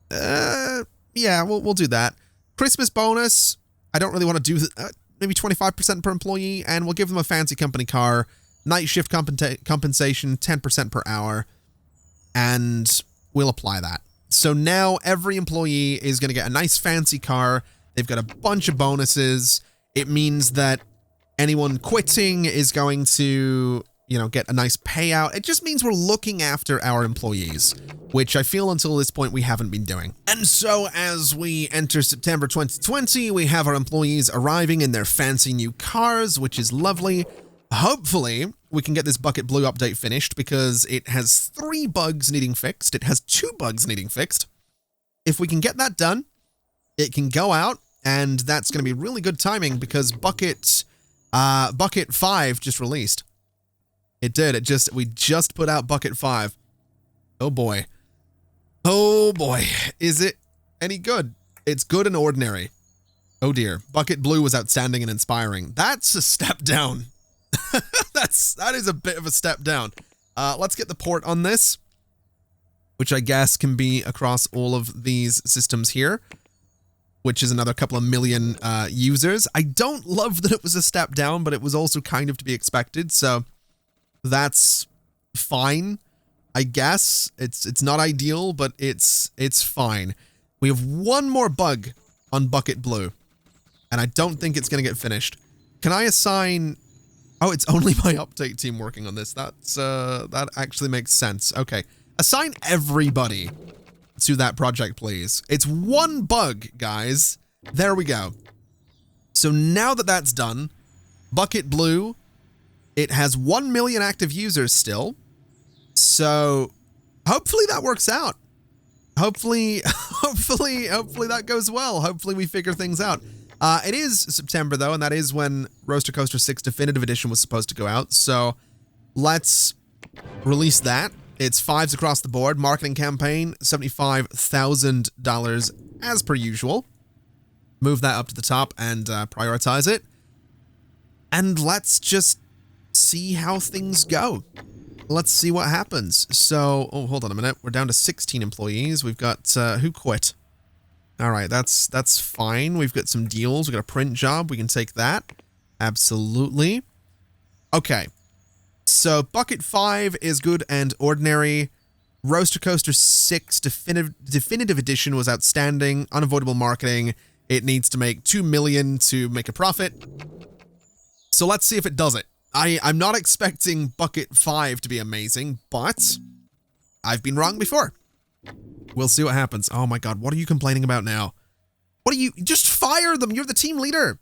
yeah, we'll do that. Christmas bonus, I don't really want to do, maybe 25% per employee, and we'll give them a fancy company car. Night shift compensation, 10% per hour, and we'll apply that. So now every employee is going to get a nice fancy car. They've got a bunch of bonuses. It means that anyone quitting is going to, get a nice payout. It just means we're looking after our employees, which I feel until this point we haven't been doing. And so as we enter September 2020, we have our employees arriving in their fancy new cars, which is lovely. Hopefully, we can get this Bucket Blue update finished because it has 3 bugs needing fixed. It has 2 bugs needing fixed. If we can get that done, it can go out, and that's going to be really good timing because Bucket 5 just released. It did. We just put out Bucket 5. Oh boy. Oh boy. Is it any good? It's good and ordinary. Oh dear. Bucket Blue was outstanding and inspiring. That's a step down. That is a bit of a step down. Let's get the port on this, which I guess can be across all of these systems here, which is another couple of million users. I don't love that it was a step down, but it was also kind of to be expected, so that's fine, I guess. It's not ideal, but it's fine. We have 1 more bug on Bucket Blue, and I don't think it's going to get finished. Can I assign... Oh, it's only my update team working on this. That actually makes sense. Okay. Assign everybody to that project, please. It's 1 bug, guys. There we go. So now that that's done, Bucket Blue, it has 1 million active users still. So hopefully that works out. Hopefully that goes well. Hopefully we figure things out. It is September, though, and that is when Roaster Coaster 6 Definitive Edition was supposed to go out, so let's release that. It's 5s across the board. Marketing campaign, $75,000 as per usual. Move that up to the top and prioritize it. And let's just see how things go. Let's see what happens. So, oh, hold on a minute. We're down to 16 employees. We've got, who quit? All right, that's fine. We've got some deals. We've got a print job. We can take that. Absolutely. Okay. So Bucket 5 is good and ordinary. Roaster Coaster 6 Definitive Edition was outstanding. Unavoidable marketing. It needs to make 2 million to make a profit. So let's see if it does it. I'm not expecting Bucket 5 to be amazing, but I've been wrong before. We'll see what happens. Oh my god, what are you complaining about now? What are you... Just fire them! You're the team leader!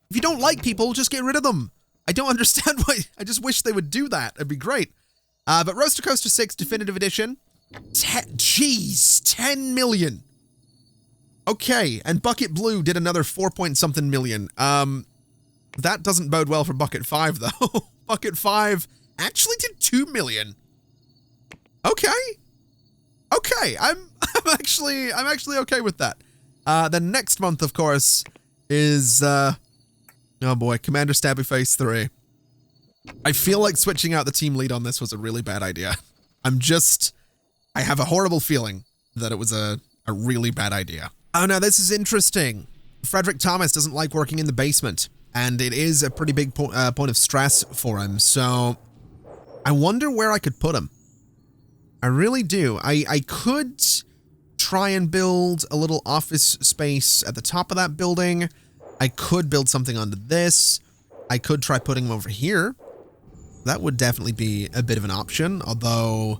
If you don't like people, just get rid of them. I don't understand why... I just wish they would do that. It'd be great. But Roaster Coaster 6 Definitive Edition... Jeez, 10 million. Okay, and Bucket Blue did another 4-point-something million. That doesn't bode well for Bucket 5, though. Bucket 5 actually did 2 million. Okay. Okay, I'm actually okay with that. Then next month, of course, is, oh boy, Commander Stabby Face 3. I feel like switching out the team lead on this was a really bad idea. I have a horrible feeling that it was a really bad idea. Oh no, this is interesting. Frederick Thomas doesn't like working in the basement, and it is a pretty big point of stress for him, so I wonder where I could put him. I really do. I could try and build a little office space at the top of that building. I could build something onto this. I could try putting him over here. That would definitely be a bit of an option, although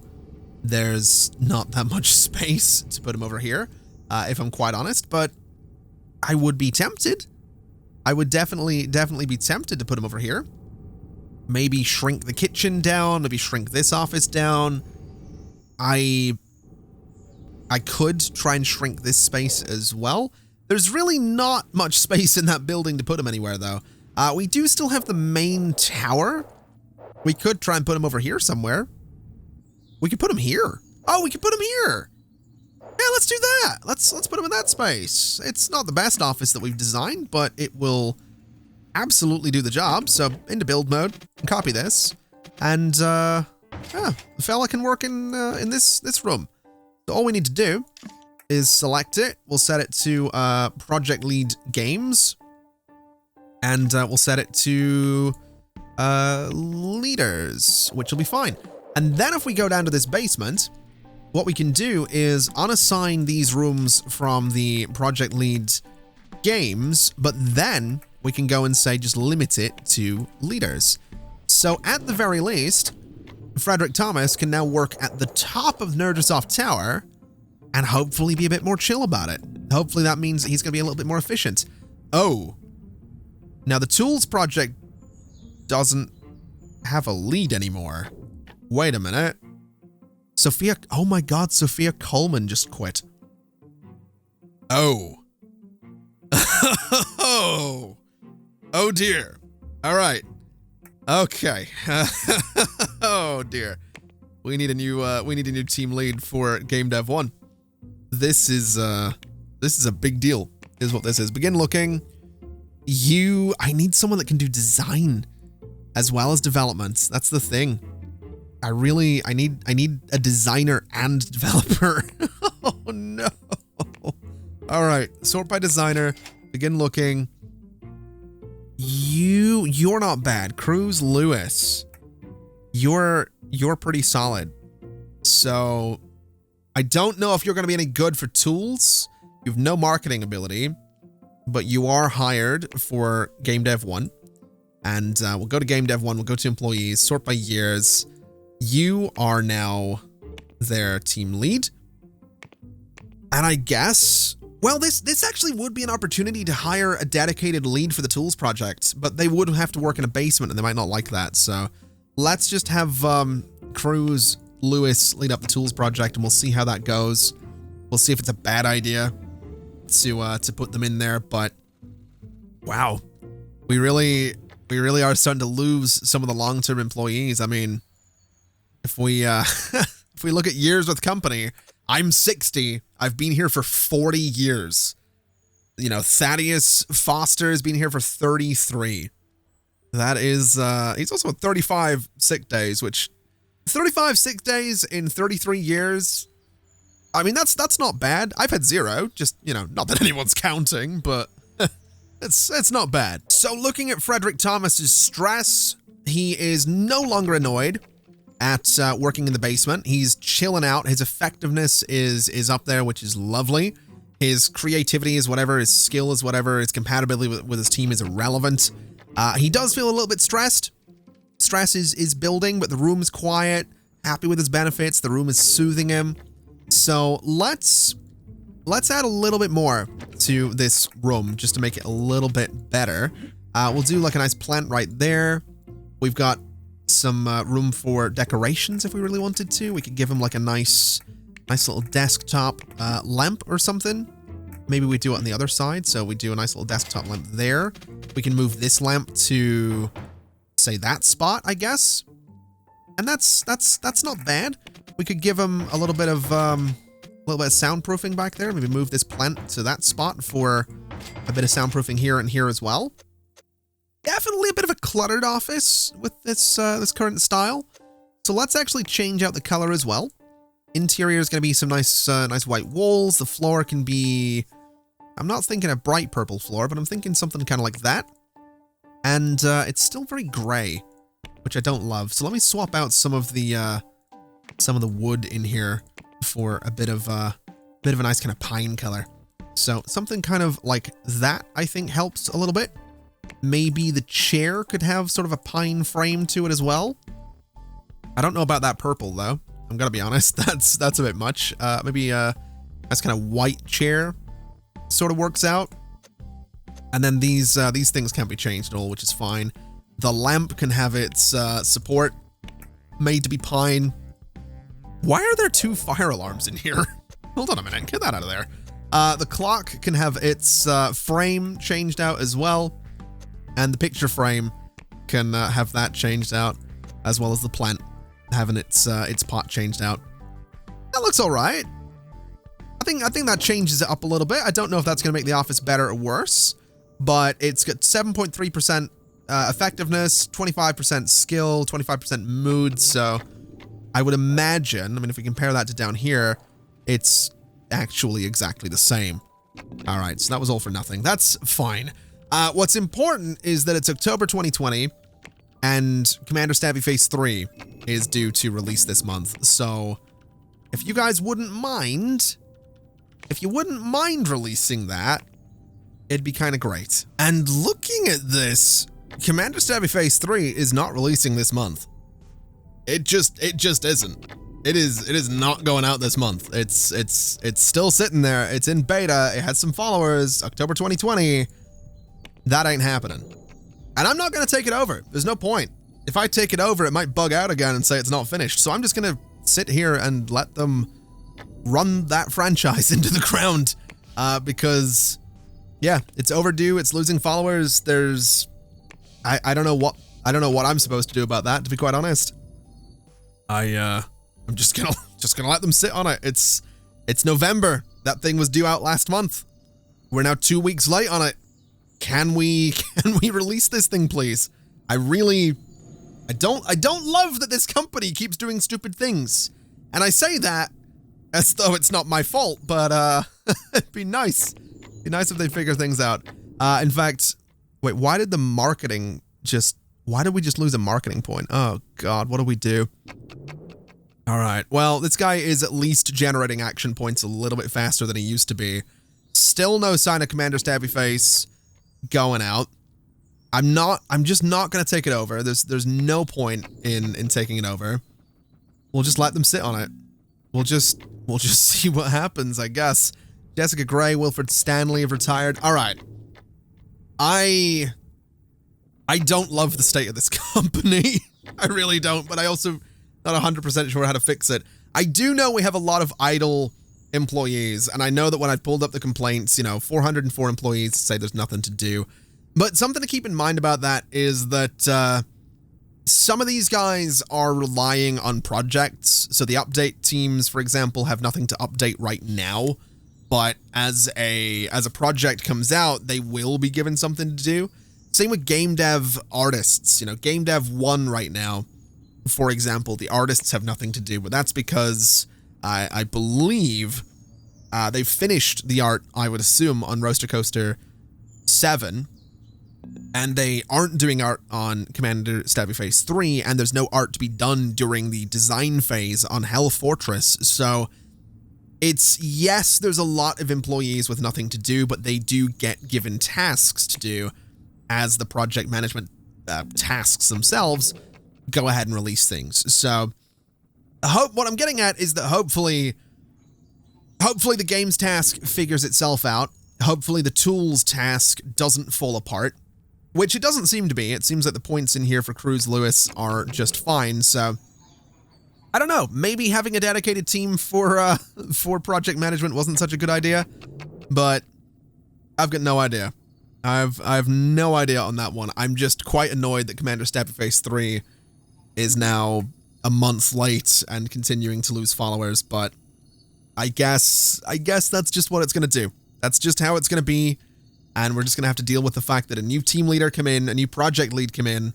there's not that much space to put him over here, if I'm quite honest, but I would be tempted. I would definitely be tempted to put him over here. Maybe shrink the kitchen down, maybe shrink this office down. I could try and shrink this space as well. There's really not much space in that building to put him anywhere, though. We do still have the main tower. We could try and put him over here somewhere. We could put him here. Oh, we could put him here. Yeah, let's do that. Let's put him in that space. It's not the best office that we've designed, but it will absolutely do the job. So into build mode, copy this, and yeah, the fella can work in this room. So all we need to do is select it. We'll set it to Project Lead Games, and we'll set it to Leaders, which will be fine. And then if we go down to this basement, what we can do is unassign these rooms from the Project Lead Games, but then we can go and say just limit it to Leaders. So at the very least, Frederick Thomas can now work at the top of Nerdosoft Tower and hopefully be a bit more chill about it. Hopefully that means he's going to be a little bit more efficient. Oh, now the Tools project doesn't have a lead anymore. Wait a minute. Sophia, oh my god, Sophia Coleman just quit. Oh. Oh. Oh dear. All right. Okay. Oh dear. We need a new team lead for Game Dev 1. This is a big deal, is what this is. Begin looking. I need someone that can do design as well as development. That's the thing. I need a designer and developer. Oh no. All right, sort by designer, begin looking. You're not bad. Cruz Lewis. You're pretty solid. So I don't know if you're going to be any good for tools. You have no marketing ability, but you are hired for Game Dev 1. And we'll go to Game Dev 1, we'll go to employees, sort by years. You are now their team lead. And I guess, well, this actually would be an opportunity to hire a dedicated lead for the tools project, but they would have to work in a basement and they might not like that. So let's just have Cruz Lewis lead up the tools project and we'll see how that goes. We'll see if it's a bad idea to put them in there, but wow, we really are starting to lose some of the long-term employees. I mean, if we if we look at years with company, I'm 60. I've been here for 40 years. You know, Thaddeus Foster has been here for 33. That is, he's also at 35 sick days, which 35 sick days in 33 years. I mean, that's not bad. I've had 0, just, you know, not that anyone's counting, but it's not bad. So looking at Frederick Thomas's stress, he is no longer annoyed at working in the basement. He's chilling out. His effectiveness is up there, which is lovely. His creativity is whatever, his skill is whatever, his compatibility with his team is irrelevant. He does feel a little bit stressed. Stress is building, but the room's quiet, happy with his benefits. The room is soothing him. So let's add a little bit more to this room just to make it a little bit better. We'll do like a nice plant right there. We've got some room for decorations if we really wanted to. We could give him like a nice little desktop lamp or something. Maybe we do it on the other side. So we do a nice little desktop lamp there. We can move this lamp to, say, that spot, I guess. And that's not bad. We could give him a little bit of soundproofing back there. Maybe move this plant to that spot for a bit of soundproofing here and here as well. Definitely a bit of a cluttered office with this current style. So let's actually change out the color as well. Interior is going to be some nice white walls. The floor can be, I'm not thinking a bright purple floor, but I'm thinking something kind of like that. And it's still very gray, which I don't love. So let me swap out some of the wood in here for a bit of a nice kind of pine color. So something kind of like that, I think, helps a little bit. Maybe the chair could have sort of a pine frame to it as well. I don't know about that purple though. I'm gonna be honest. That's a bit much. Maybe that's kind of white chair sort of works out. And then these things can't be changed at all, which is fine. The lamp can have its support made to be pine. Why are there 2 fire alarms in here? Hold on a minute. Get that out of there. The clock can have its frame changed out as well. And the picture frame can have that changed out, as well as the plant having its pot changed out. That looks all right. I think that changes it up a little bit. I don't know if that's going to make the office better or worse, but it's got 7.3% effectiveness, 25% skill, 25% mood. So I would imagine, I mean, if we compare that to down here, it's actually exactly the same. All right, so that was all for nothing. That's fine. What's important is that it's October 2020, and Commander Stabby Phase 3 is due to release this month. So if you guys wouldn't mind, releasing that, it'd be kind of great. And looking at this, Commander Stabby Phase 3 is not releasing this month. It just isn't. It is not going out this month. It's still sitting there. It's in beta. It has some followers. October 2020. That ain't happening. And I'm not going to take it over. There's no point. If I take it over, it might bug out again and say it's not finished. So I'm just going to sit here and let them run that franchise into the ground. Because, yeah, it's overdue. It's losing followers. I don't know what I'm supposed to do about that, to be quite honest. I'm just gonna let them sit on it. It's November. That thing was due out last month. We're now 2 weeks late on it. Can we release this thing, please? I don't love that this company keeps doing stupid things. And I say that as though it's not my fault, but it'd be nice. It'd be nice if they figure things out. In fact, wait, why did we just lose a marketing point? Oh God, what do we do? All right, well, this guy is at least generating action points a little bit faster than he used to be. Still no sign of Commander Stabby Face going out. I'm just not gonna take it over. There's no point in taking it over. We'll just let them sit on it. We'll just see what happens, I guess. Jessica Gray, Wilfred Stanley have retired. All right. I don't love the state of this company. I really don't, but I also not 100% sure how to fix it. I do know we have a lot of idle employees, and I know that when I pulled up the complaints, 404 employees say there's nothing to do. But something to keep in mind about that is that some of these guys are relying on projects. So the update teams, for example, have nothing to update right now. But as a project comes out, they will be given something to do. Same with game dev artists. Game dev 1 right now, for example, the artists have nothing to do, but that's because I believe they've finished the art, I would assume, on Roaster Coaster 7, and they aren't doing art on Commander Stabby Phase 3, and there's no art to be done during the design phase on Hell Fortress. So yes, there's a lot of employees with nothing to do, but they do get given tasks to do as the project management tasks themselves go ahead and release things. So what I'm getting at is that hopefully Hopefully the games task figures itself out. Hopefully the tools task doesn't fall apart, which it doesn't seem to be. It seems like the points in here for Cruz Lewis are just fine, so I don't know. Maybe having a dedicated team for project management wasn't such a good idea, but I've got no idea. I've no idea on that one. I'm just quite annoyed that Commander Stabby Face 3 is now a month late and continuing to lose followers, but I guess that's just what it's going to do. That's just how it's going to be, and we're just going to have to deal with the fact that a new team leader come in, a new project lead come in,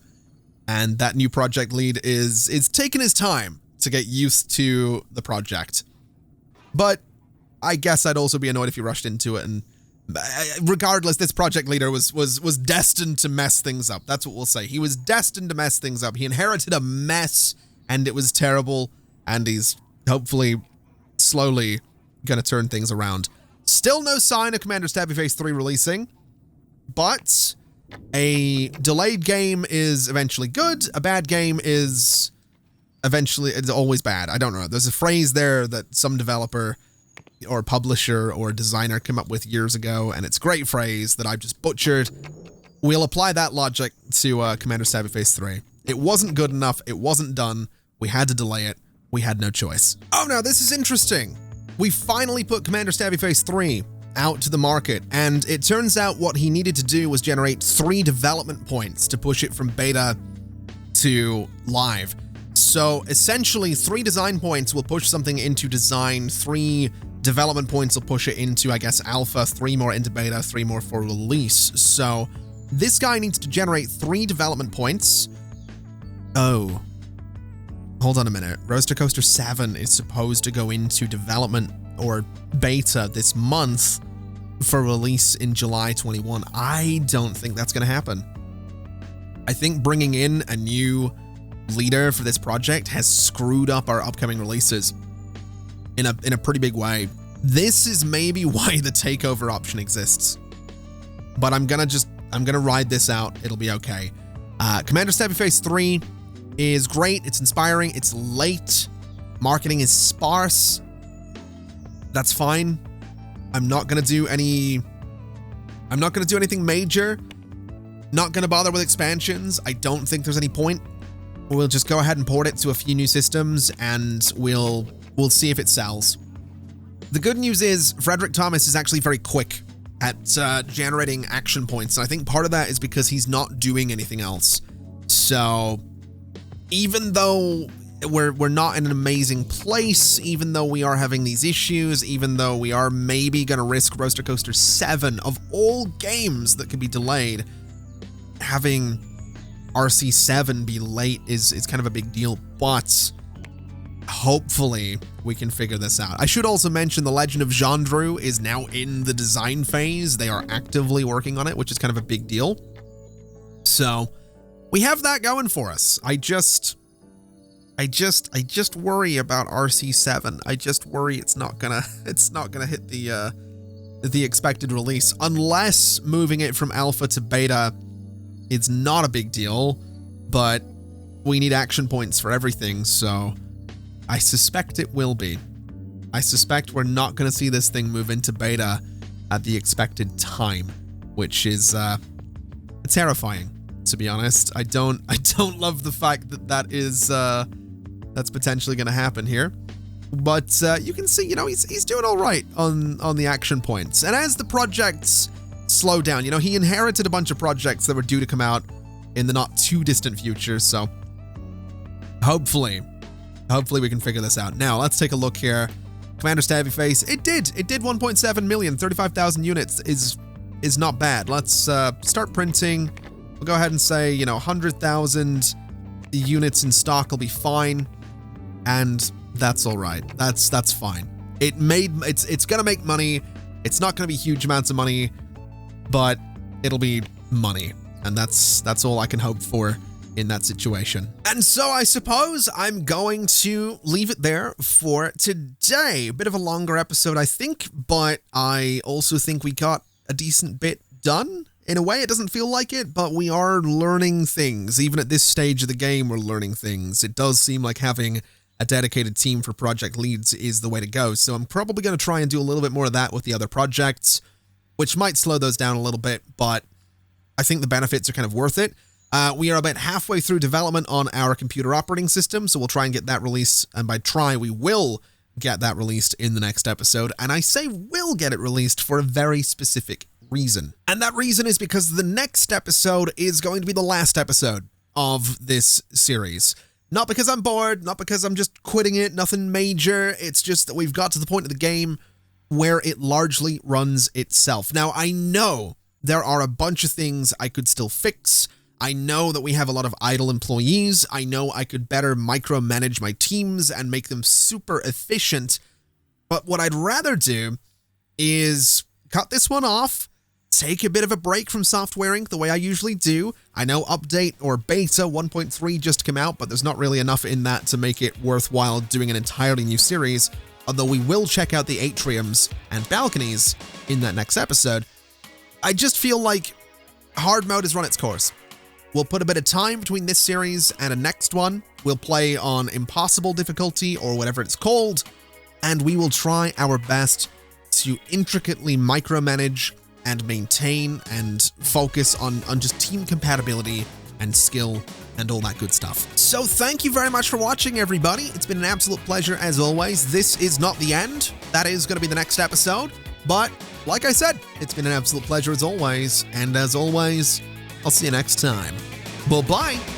and that new project lead is taking his time to get used to the project. But I guess I'd also be annoyed if he rushed into it, and regardless, this project leader was destined to mess things up. That's what we'll say. He was destined to mess things up. He inherited a mess, and it was terrible, and he's hopefully slowly gonna turn things around. Still no sign of Commander Stabby Face 3 releasing, but a delayed game is eventually good. A bad game is eventually, it's always bad. I don't know. There's a phrase there that some developer or publisher or designer came up with years ago, and it's a great phrase that I've just butchered. We'll apply that logic to Commander Stabby Face 3. It wasn't good enough. It wasn't done. We had to delay it. We had no choice. Oh, now this is interesting. We finally put Commander Stabby Face 3 out to the market, and it turns out what he needed to do was generate 3 development points to push it from beta to live. So essentially 3 design points will push something into design, 3 development points will push it into, I guess, alpha, 3 more into beta, 3 more for release. So this guy needs to generate 3 development points. Oh. Hold on a minute. Roaster Coaster 7 is supposed to go into development or beta this month for release in July 21. I don't think that's going to happen. I think bringing in a new leader for this project has screwed up our upcoming releases in a pretty big way. This is maybe why the takeover option exists. But I'm gonna ride this out. It'll be okay. Commander Stabby Face 3 is great. It's inspiring. It's late. Marketing is sparse. That's fine. I'm not gonna do anything major. Not gonna bother with expansions. I don't think there's any point. We'll just go ahead and port it to a few new systems, and we'll see if it sells. The good news is Frederick Thomas is actually very quick at generating action points, and I think part of that is because he's not doing anything else. So even though we're not in an amazing place, even though we are having these issues, even though we are maybe going to risk Roaster Coaster 7 of all games that could be delayed, having RC7 be late is kind of a big deal, but hopefully we can figure this out. I should also mention the Legend of Gendru is now in the design phase. They are actively working on it, which is kind of a big deal. So we have that going for us. I just worry about RC7. I just worry it's not gonna hit the expected release, unless moving it from alpha to beta. It's not a big deal, but we need action points for everything, so I suspect it will be. I suspect we're not going to see this thing move into beta at the expected time, which is terrifying, to be honest. I don't love the fact that that's potentially going to happen here. But you can see, he's doing all right on the action points. And as the projects slow down, he inherited a bunch of projects that were due to come out in the not too distant future, so hopefully we can figure this out. Now let's take a look here. Commander Stabby Face, it did 1.7 million. 35,000 units is not bad. Let's start printing. We'll go ahead and say 100,000 units in stock will be fine, and that's all right. That's fine. It's gonna make money. It's not gonna be huge amounts of money, but it'll be money, and that's all I can hope for in that situation. And so I suppose I'm going to leave it there for today. A bit of a longer episode, I think, but I also think we got a decent bit done. In a way, it doesn't feel like it, but we are learning things. Even at this stage of the game, we're learning things. It does seem like having a dedicated team for project leads is the way to go. So I'm probably going to try and do a little bit more of that with the other projects, which might slow those down a little bit, but I think the benefits are kind of worth it. We are about halfway through development on our computer operating system, so we'll try and get that released, and by try, we will get that released in the next episode, and I say will get it released for a very specific reason. And that reason is because the next episode is going to be the last episode of this series. Not because I'm bored, not because I'm just quitting it, nothing major, it's just that we've got to the point of the game where it largely runs itself. Now, I know there are a bunch of things I could still fix. I know that we have a lot of idle employees. I know I could better micromanage my teams and make them super efficient. But what I'd rather do is cut this one off, take a bit of a break from Software Inc. the way I usually do. I know update or beta 1.3 just came out, but there's not really enough in that to make it worthwhile doing an entirely new series, although we will check out the atriums and balconies in that next episode. I just feel like hard mode has run its course. We'll put a bit of time between this series and a next one. We'll play on impossible difficulty or whatever it's called, and we will try our best to intricately micromanage and maintain and focus on just team compatibility and skill and all that good stuff. So thank you very much for watching, everybody. It's been an absolute pleasure as always. This is not the end. That is going to be the next episode. But like I said, it's been an absolute pleasure as always. And as always, I'll see you next time. Bye-bye.